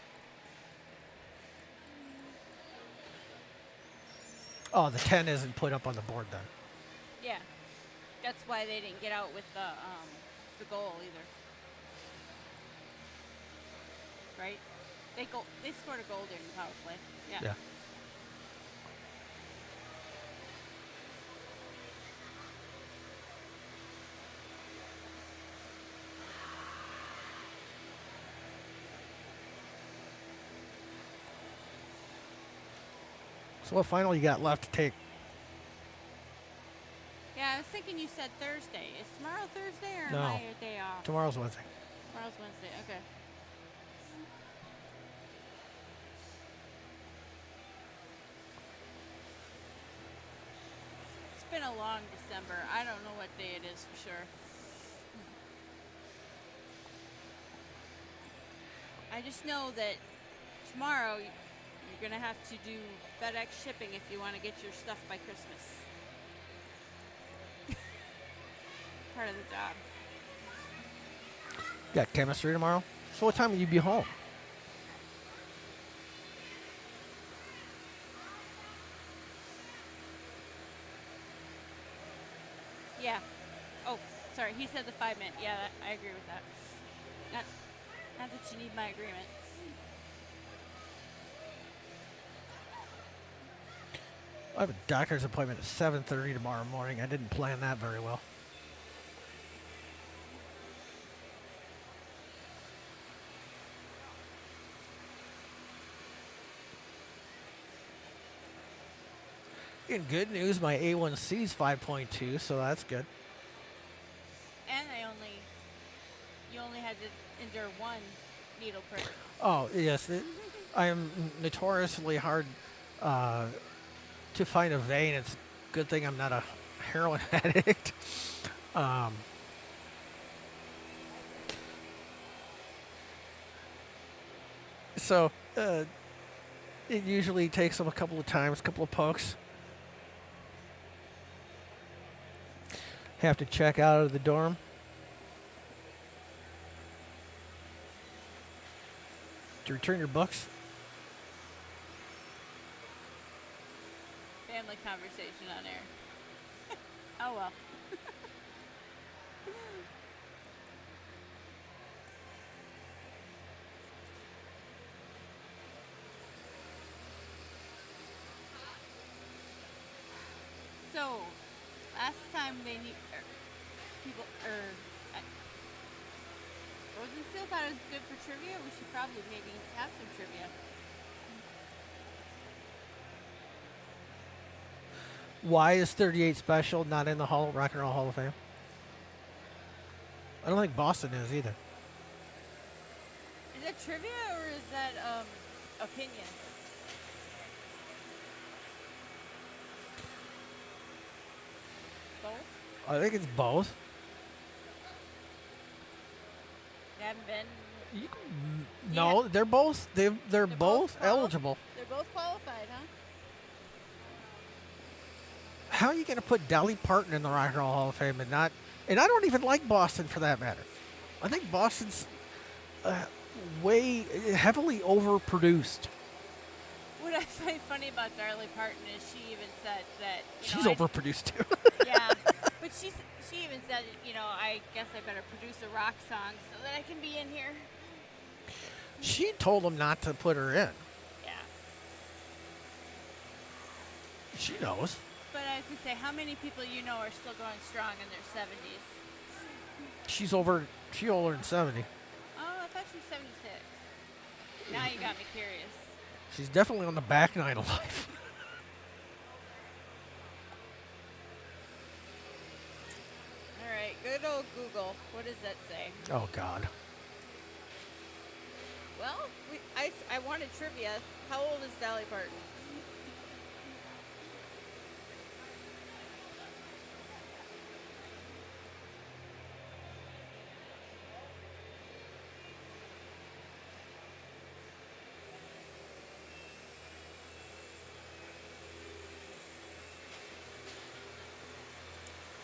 Oh, the 10 isn't put up on the board then. Yeah, that's why they didn't get out with the goal either. Right? They scored a goal during the power play. Yeah. So what final you got left to take? Yeah, I was thinking you said Thursday. Is tomorrow Thursday or No. am I a day off? Tomorrow's Wednesday. Tomorrow's Wednesday. Okay. It's been a long December. I don't know what day it is for sure. I just know that tomorrow you're going to have to do FedEx shipping if you want to get your stuff by Christmas. Part of the job. You got chemistry tomorrow? So what time will you be home? Yeah. Oh, sorry. He said the 5 minute. Yeah, I agree with that. Not that you need my agreement. I have a doctor's appointment at 7:30 tomorrow morning. I didn't plan that very well. In good news, my A1C is 5.2, so that's good. And you only had to endure one needle prick. Oh, yes. I am notoriously hard to find a vein. It's a good thing I'm not a heroin addict. So it usually takes them a couple of times, a couple of pokes, have to check out of the dorm. To return your books. Family conversation on air. Oh well. So, last time they need people Rosenstiel thought it was good for trivia. We should probably maybe have some trivia. Why is 38 Special not in the Rock and Roll Hall of Fame? I don't think Boston is either. Is that trivia or is that opinion? Both? I think it's both. They haven't been. No, they're both they're both eligible. They're both qualified, huh? How are you going to put Dolly Parton in the Rock and Roll Hall of Fame and not? And I don't even like Boston for that matter. I think Boston's way heavily overproduced. What I find funny about Dolly Parton is she even said that She's overproduced too. Yeah, but she even said, I guess I better produce a rock song so that I can be in here. She told him not to put her in. Yeah. She knows. But I was gonna say, how many people are still going strong in their 70s? She older than 70. Oh, I thought she was 76. Now you got me curious. She's definitely on the back nine of life. All right, good old Google. What does that say? Oh God. Well, I wanted trivia. How old is Dolly Parton?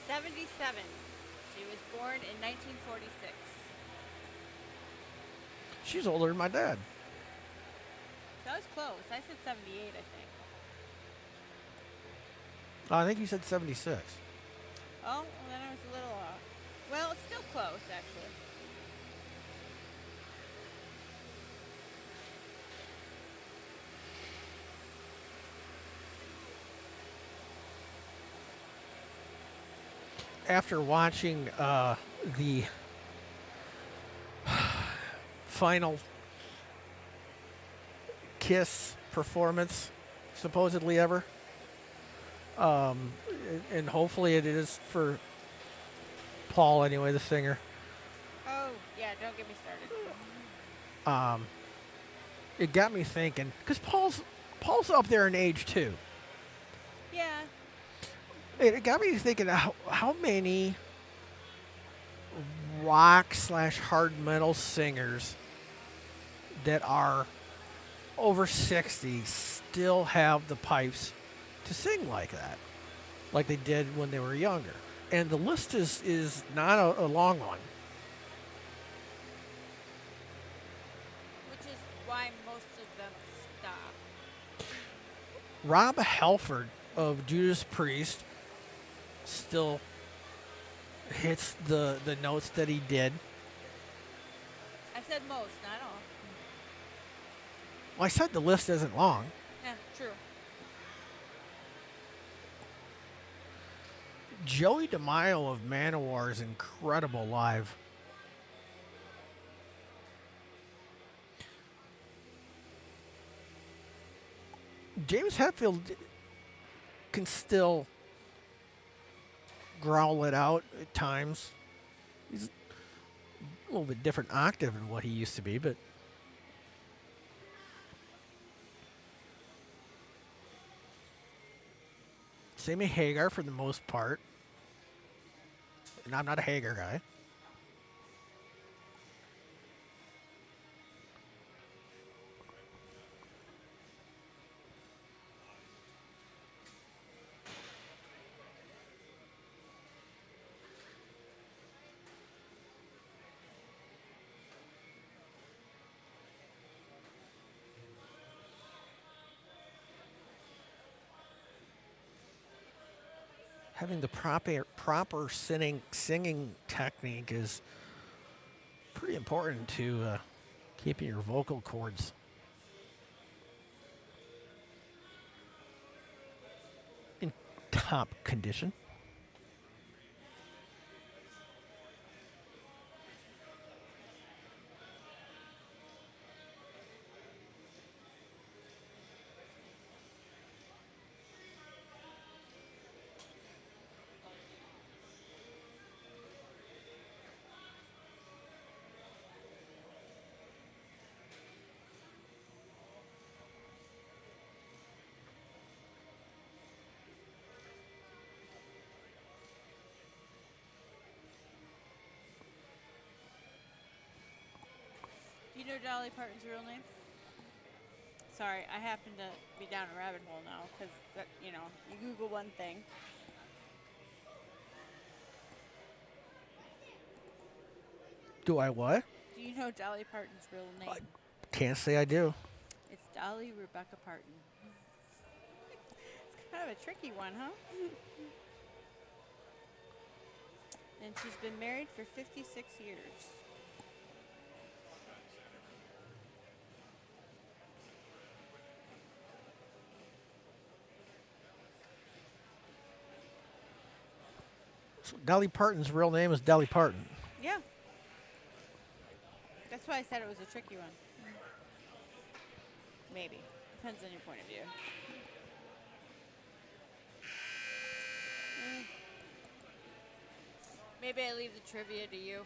'77. She was born in 1946. She's older than my dad. That was close. I said 78, I think. I think you said 76. Oh, well, then I was a little off. Well, it's still close, actually. After watching the final Kiss performance, supposedly ever, and hopefully it is for Paul anyway, the singer. Oh, yeah, don't get me started. It got me thinking because Paul's up there in age too. Yeah. It got me thinking how many rock / hard metal singers that are over 60 still have the pipes to sing like that, like they did when they were younger. And the list is not a long one. Which is why most of them stop. Rob Halford of Judas Priest still hits the notes that he did. I said most, not all. Well, I said the list isn't long. Yeah, true. Joey DeMaio of Manowar is incredible live. James Hetfield can still growl it out at times. He's a little bit different octave than what he used to be, but Sammy Hagar for the most part. And I'm not a Hagar guy. having the proper singing technique is pretty important to keeping your vocal cords in top condition. Do you know Dolly Parton's real name? Sorry, I happen to be down a rabbit hole now because you know, you Google one thing. Do I what? Do you know Dolly Parton's real name? Can't say I do. It's Dolly Rebecca Parton. It's kind of a tricky one, huh? And she's been married for 56 years. So Dolly Parton's real name is Dolly Parton. Yeah. That's why I said it was a tricky one. Maybe. Depends on your point of view. Maybe I leave the trivia to you.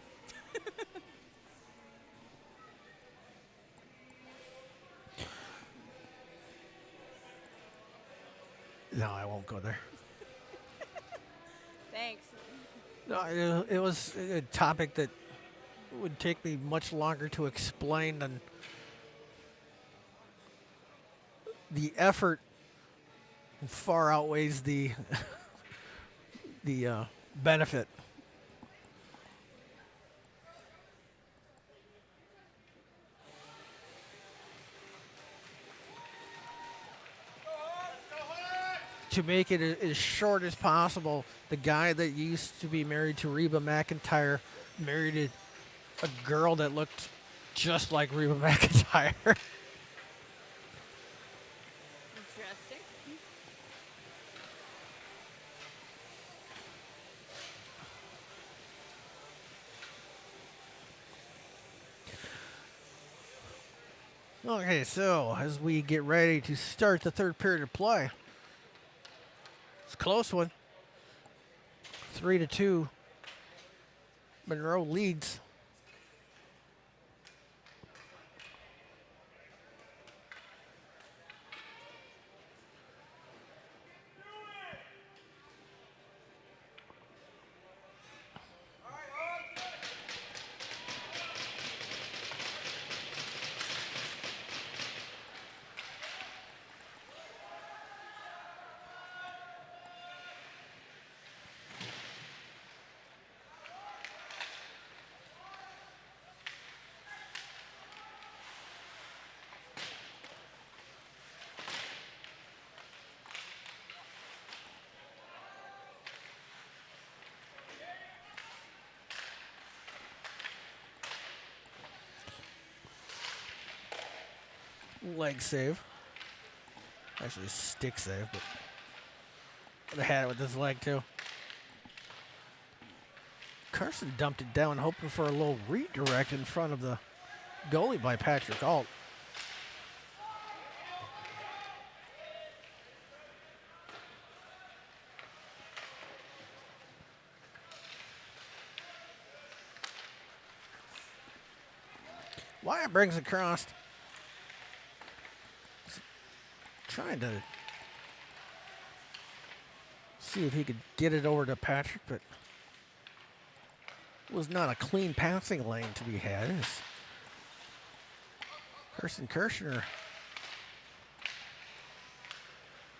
No, I won't go there. Thanks. No, it was a topic that would take me much longer to explain than the effort far outweighs the the benefit. To make it as short as possible, the guy that used to be married to Reba McEntire married a girl that looked just like Reba McEntire. Interesting. Okay, so as we get ready to start the third period of play, it's a close one. 3-2. Monroe leads. Leg save. Actually, stick save, but would have had it with his leg too. Carson dumped it down, hoping for a little redirect in front of the goalie by Patrick Alt. Wyatt brings across. Trying to see if he could get it over to Patrick, but it was not a clean passing lane to be had. Carson Kirshner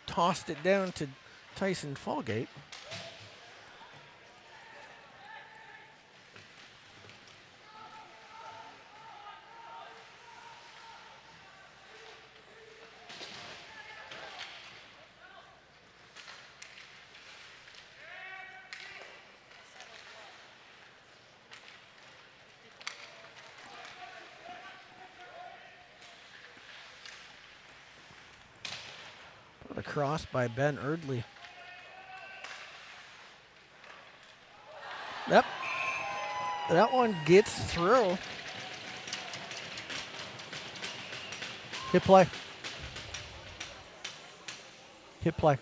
tossed it down to Tyson Fallgate. cross by Ben Erdley. Yep. That one gets through. Hit play. Hit play.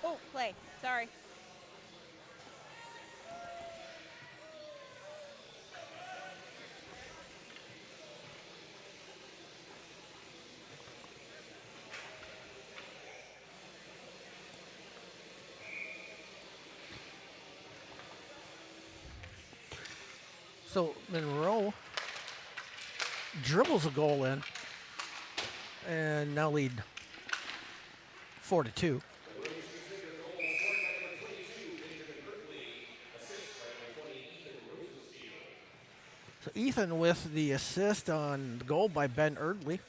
Oh, play. Sorry. So Monroe dribbles a goal in and now lead 4-2. So Ethan with the assist on the goal by Ben Erdley. Is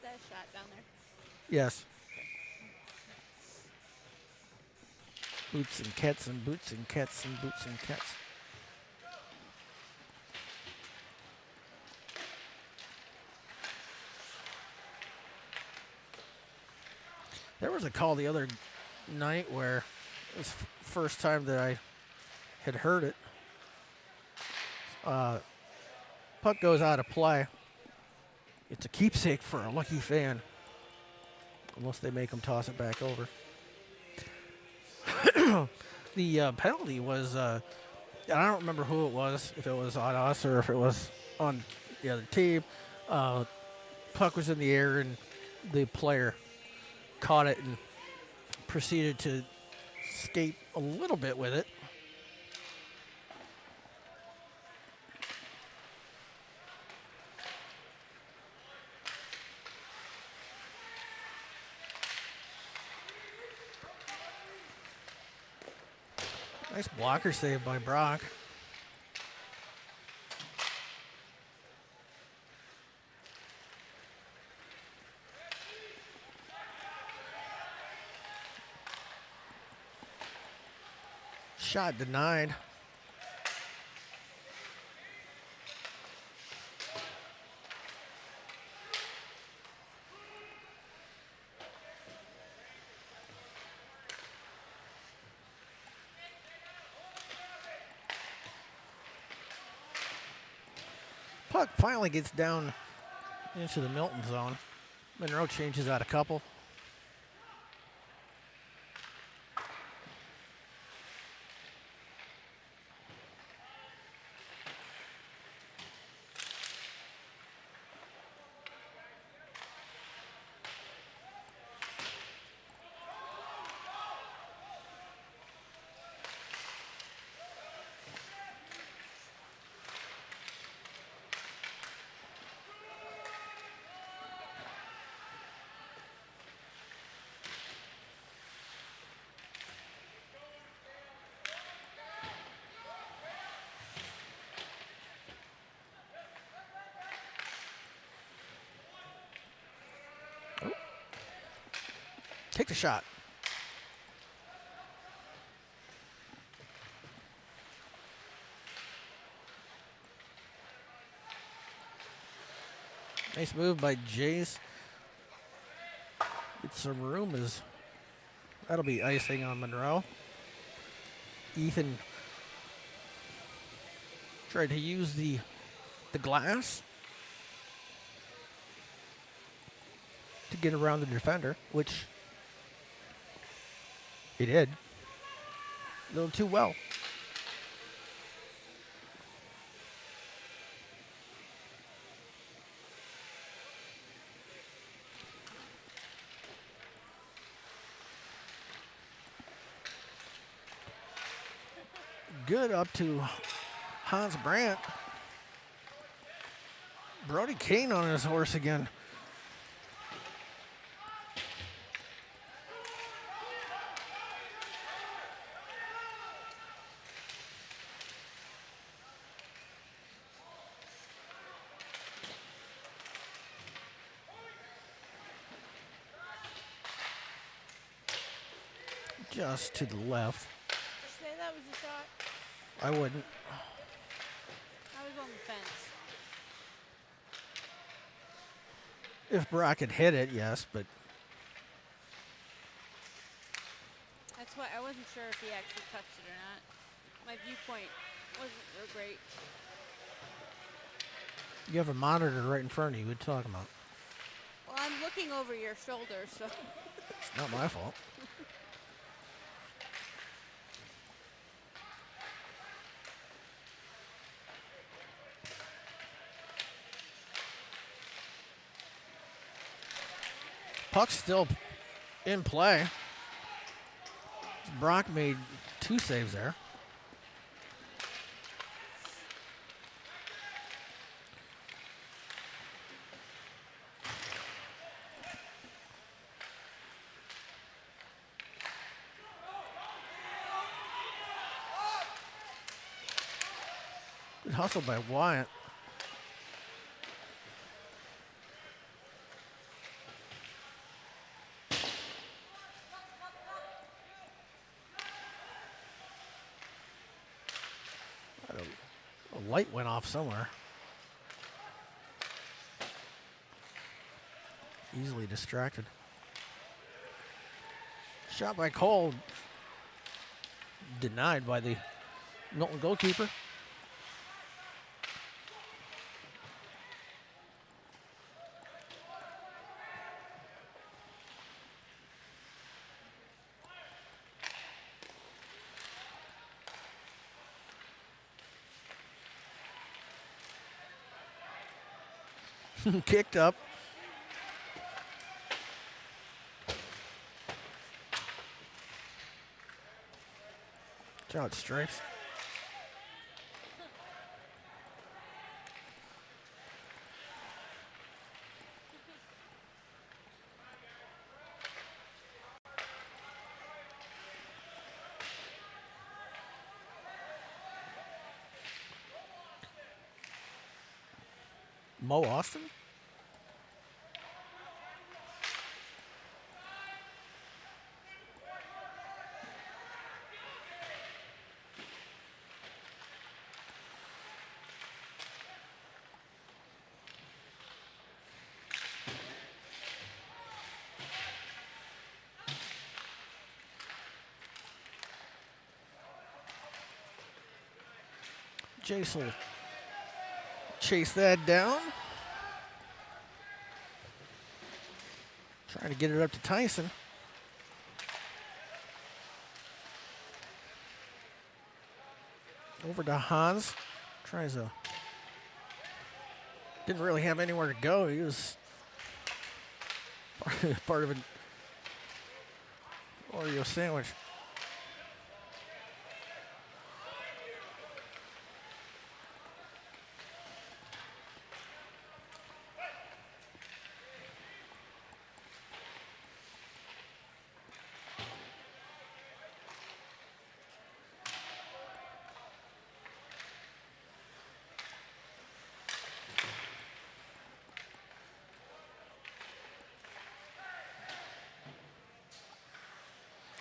that a shot down there? Yes. Boots and Kets and boots and Kets and boots and Kets. There was a call the other night where it was first time that I had heard it. Puck goes out of play. It's a keepsake for a lucky fan. Unless they make him toss it back over. The penalty was, I don't remember who it was, if it was on us or if it was on the other team. Puck was in the air and the player caught it and proceeded to skate a little bit with it. Nice blocker save by Brock. Shot denied. Puck finally gets down into the Milton zone. Monroe changes out a couple. Take the shot. Nice move by Jace. Get some room as that'll be icing on Monroe. Ethan tried to use the glass to get around the defender, which he did. A little too well. Good up to Hans Brandt. Brody Kane on his horse again. Just to the left. Did you say that was a shot? I wouldn't. I was on the fence. If Brock had hit it, yes, but That's why I wasn't sure if he actually touched it or not. My viewpoint wasn't real great. You have a monitor right in front of you. What are you talking about? Well, I'm looking over your shoulder, so. It's not my fault. Puck's still in play. Brock made 2 saves there. Good hustle by Wyatt. A light went off somewhere. Easily distracted. Shot by Cole. Denied by the Milton goalkeeper. Kicked up. Shot strikes. Mo Austin? Jace will chase that down. Trying to get it up to Tyson. Over to Hans. Tries a. Didn't really have anywhere to go. He was part of an Oreo sandwich.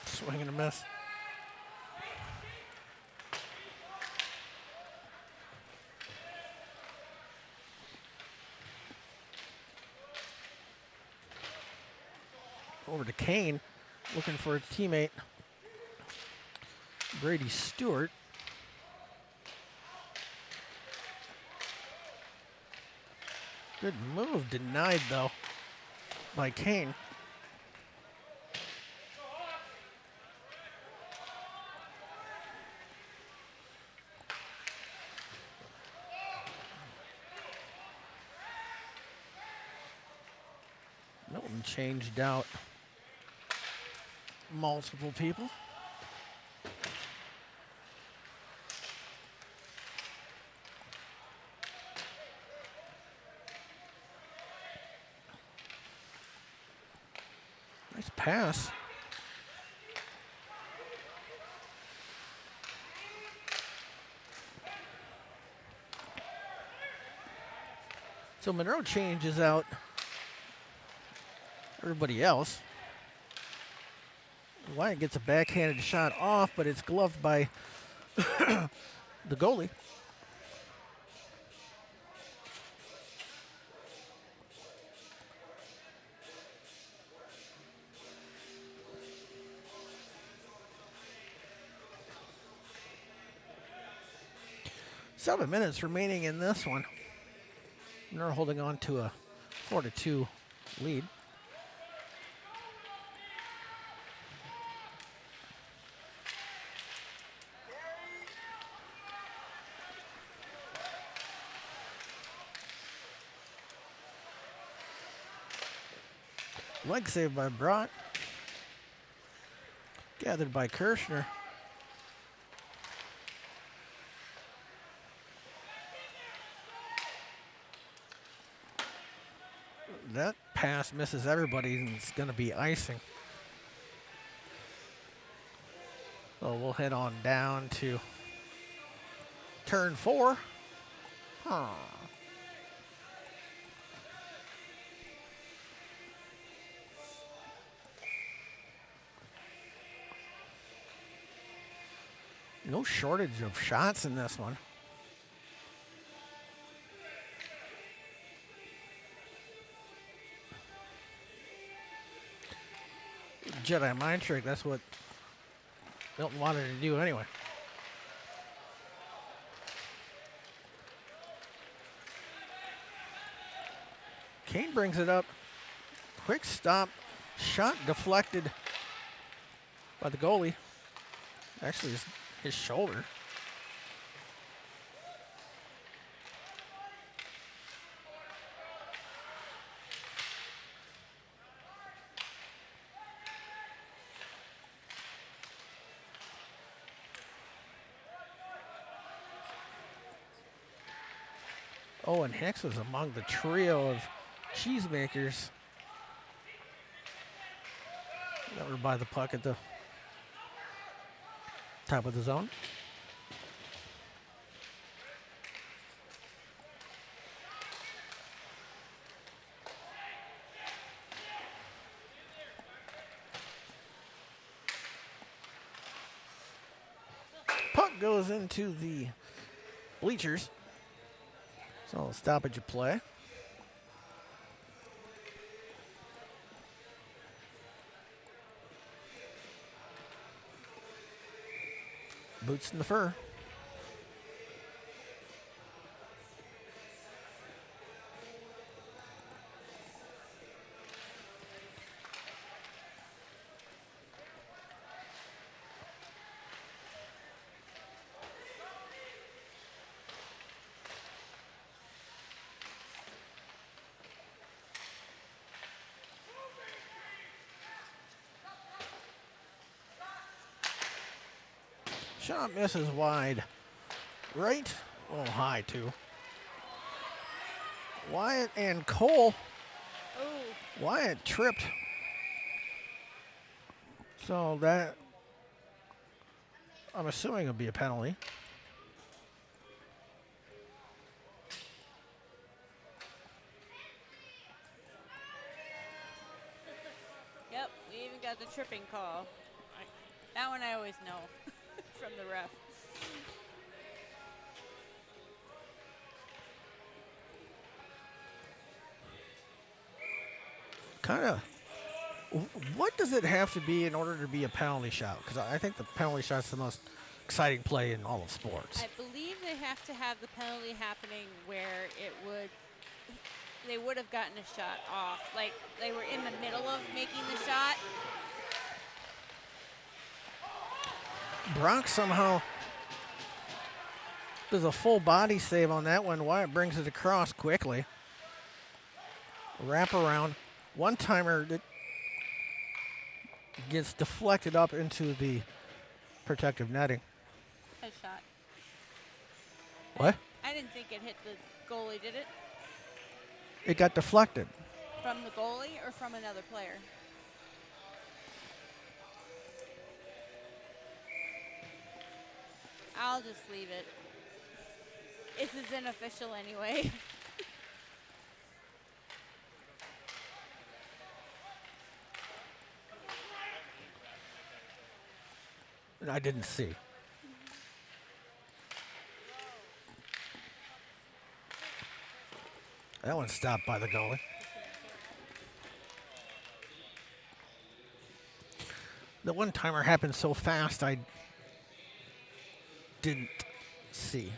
Swing and a miss. Over to Kane, looking for a teammate. Brady Stewart. Good move, denied though by Kane. Milton changed out multiple people. Nice pass. So Monroe changes out everybody else. Wyatt gets a backhanded shot off, but it's gloved by the goalie. 7 minutes remaining in this one. They're holding on to a 4-2 lead. Leg save by Brott. Gathered by Kirshner. That pass misses everybody and it's going to be icing. So we'll head on down to turn 4. No shortage of shots in this one. Jedi mind trick, that's what Milton wanted to do anyway. Kane brings it up. Quick stop. Shot deflected by the goalie. Actually, his shoulder. Owen Hicks was among the trio of cheesemakers that were by the puck at the top of the zone. Puck goes into the bleachers. So stoppage of play. Boots in the fur. Shot misses wide. Right. Oh, high, too. Wyatt and Cole. Oh. Wyatt tripped. So that, I'm assuming it'll be a penalty. Yep, we even got the tripping call. That one I always know from the ref. Kind of. What does it have to be in order to be a penalty shot? Because I think the penalty shot's the most exciting play in all of sports. I believe they have to have the penalty happening where they would have gotten a shot off. Like they were in the middle of making the shot. Brock somehow does a full body save on that one. Wyatt brings it across quickly. Wrap around. One timer that gets deflected up into the protective netting. A shot. What? I didn't think it hit the goalie, did it? It got deflected. From the goalie or from another player? I'll just leave it. This isn't official anyway. I didn't see. That one's stopped by the goalie. The one timer happened so fast I didn't see.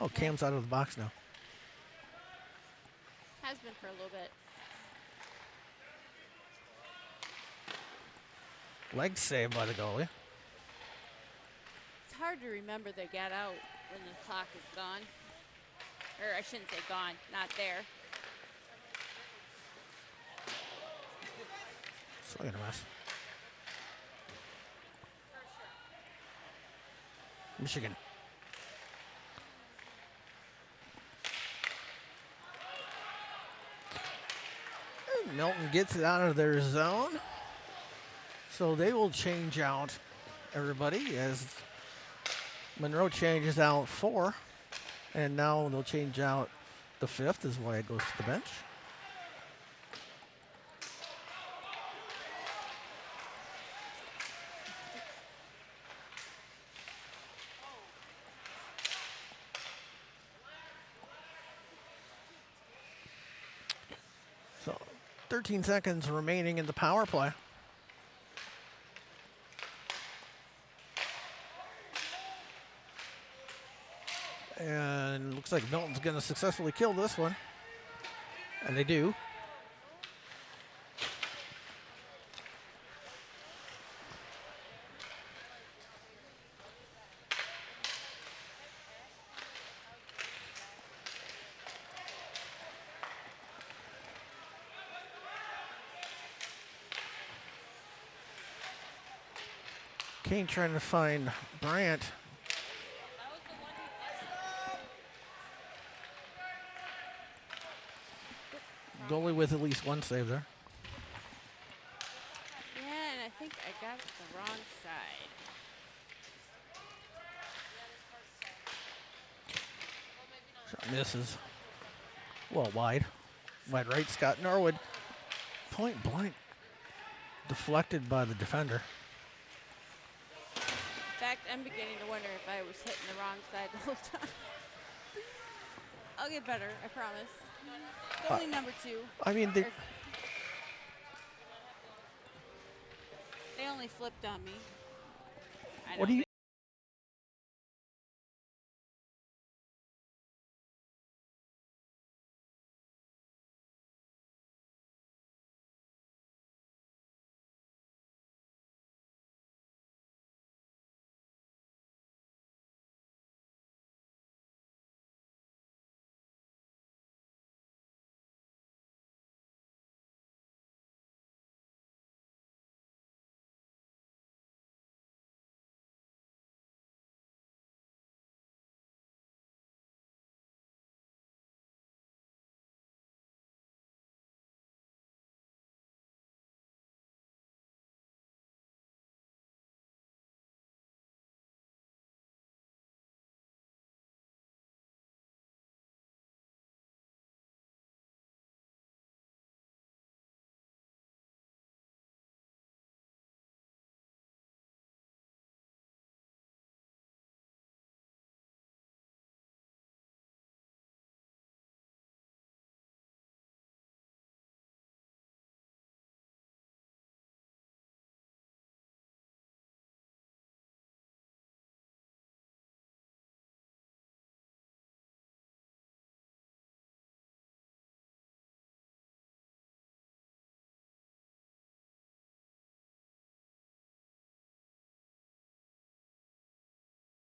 Oh, Cam's out of the box now. Has been for a little bit. Leg save by the goalie. It's hard to remember they got out when the clock is gone. Or I shouldn't say gone, not there. Swing and a miss. Michigan. And Milton gets it out of their zone. So they will change out everybody as Monroe changes out 4. And now they'll change out the 5th is why it goes to the bench. So 13 seconds remaining in the power play. And looks like Milton's going to successfully kill this one. And they do. Kane trying to find Bryant. Goalie with at least one save there. Yeah, and I think I got it the wrong side. Shot misses. Well, wide. Wide right, Scott Norwood. Point blank. Deflected by the defender. In fact, I'm beginning to wonder if I was hitting the wrong side the whole time. I'll get better, I promise. It's only number 2. I mean, They only flipped on me. what do you?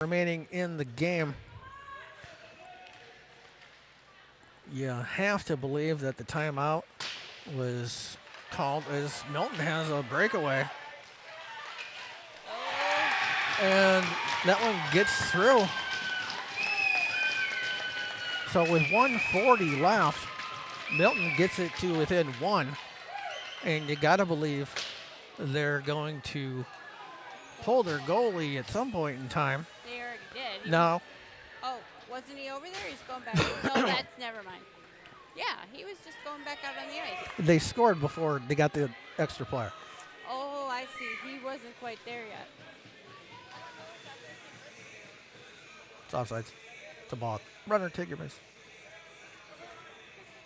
Remaining in the game. You have to believe that the timeout was called as Milton has a breakaway. And that one gets through. So with 1:40 left, Milton gets it to within 1. And you got to believe they're going to pull their goalie at some point in time. They already did. No. Oh, wasn't he over there? He's going back. No, that's never mind. Yeah, he was just going back out on the ice. They scored before they got the extra player. Oh, I see. He wasn't quite there yet. It's offsides. It's a ball. Runner, take your base.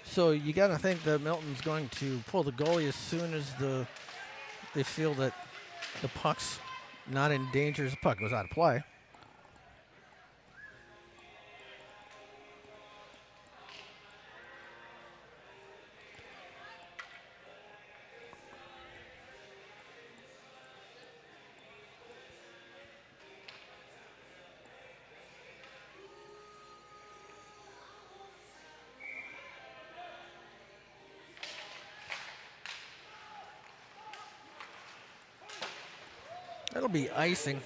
So you got to think that Milton's going to pull the goalie as soon as they feel that the puck's not in danger. The puck goes out of play. That'll be icing.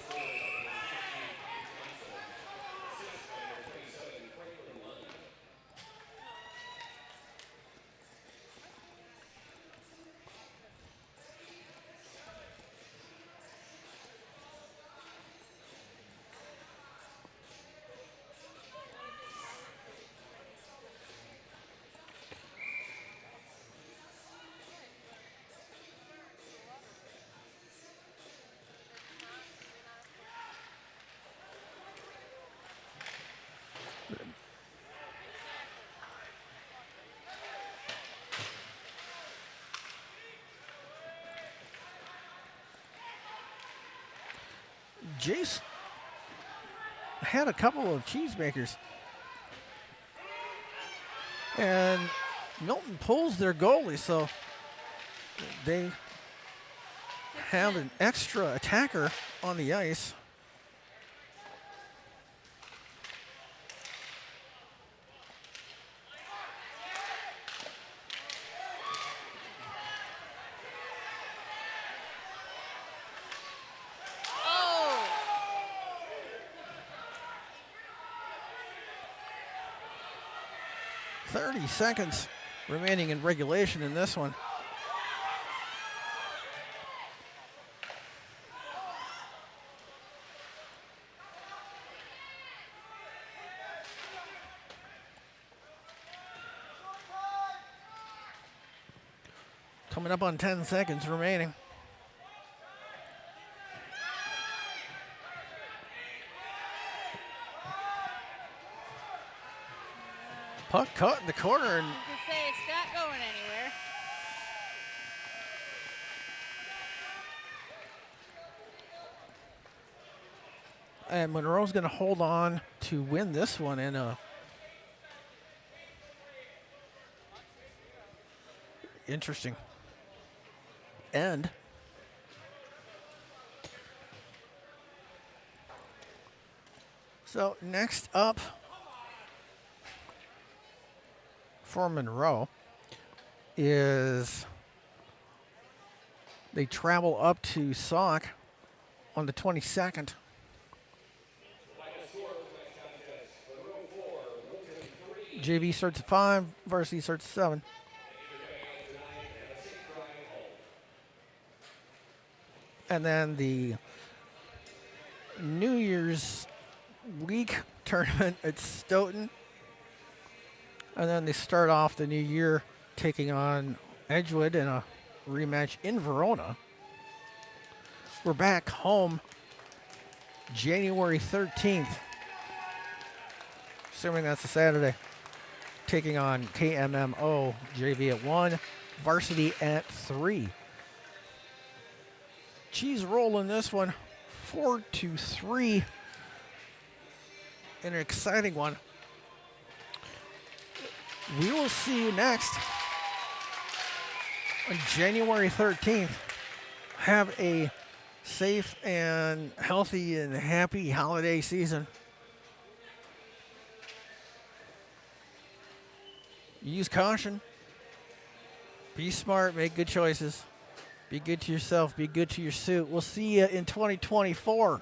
Jace had a couple of cheesemakers. And Milton pulls their goalie, so they have an extra attacker on the ice. Oh! 30 seconds remaining in regulation in this one. Coming up on 10 seconds remaining. Puck caught in the corner, and I was gonna say it's not going anywhere. Monroe's going to hold on to win this one in a interesting end. So next up for Monroe is they travel up to Sauk on the 22nd. JV starts at 5, varsity starts at 7. And then the New Year's week tournament at Stoughton. And then they start off the new year taking on Edgewood in a rematch in Verona. We're back home January 13th, assuming that's a Saturday, taking on KMMO, JV at 1, varsity at 3. Cheese roll in this one, 4-3 in an exciting one. We will see you next on January 13th. Have a safe and healthy and happy holiday season. Use caution. Be smart. Make good choices. Be good to yourself. Be good to your suit. We'll see you in 2024.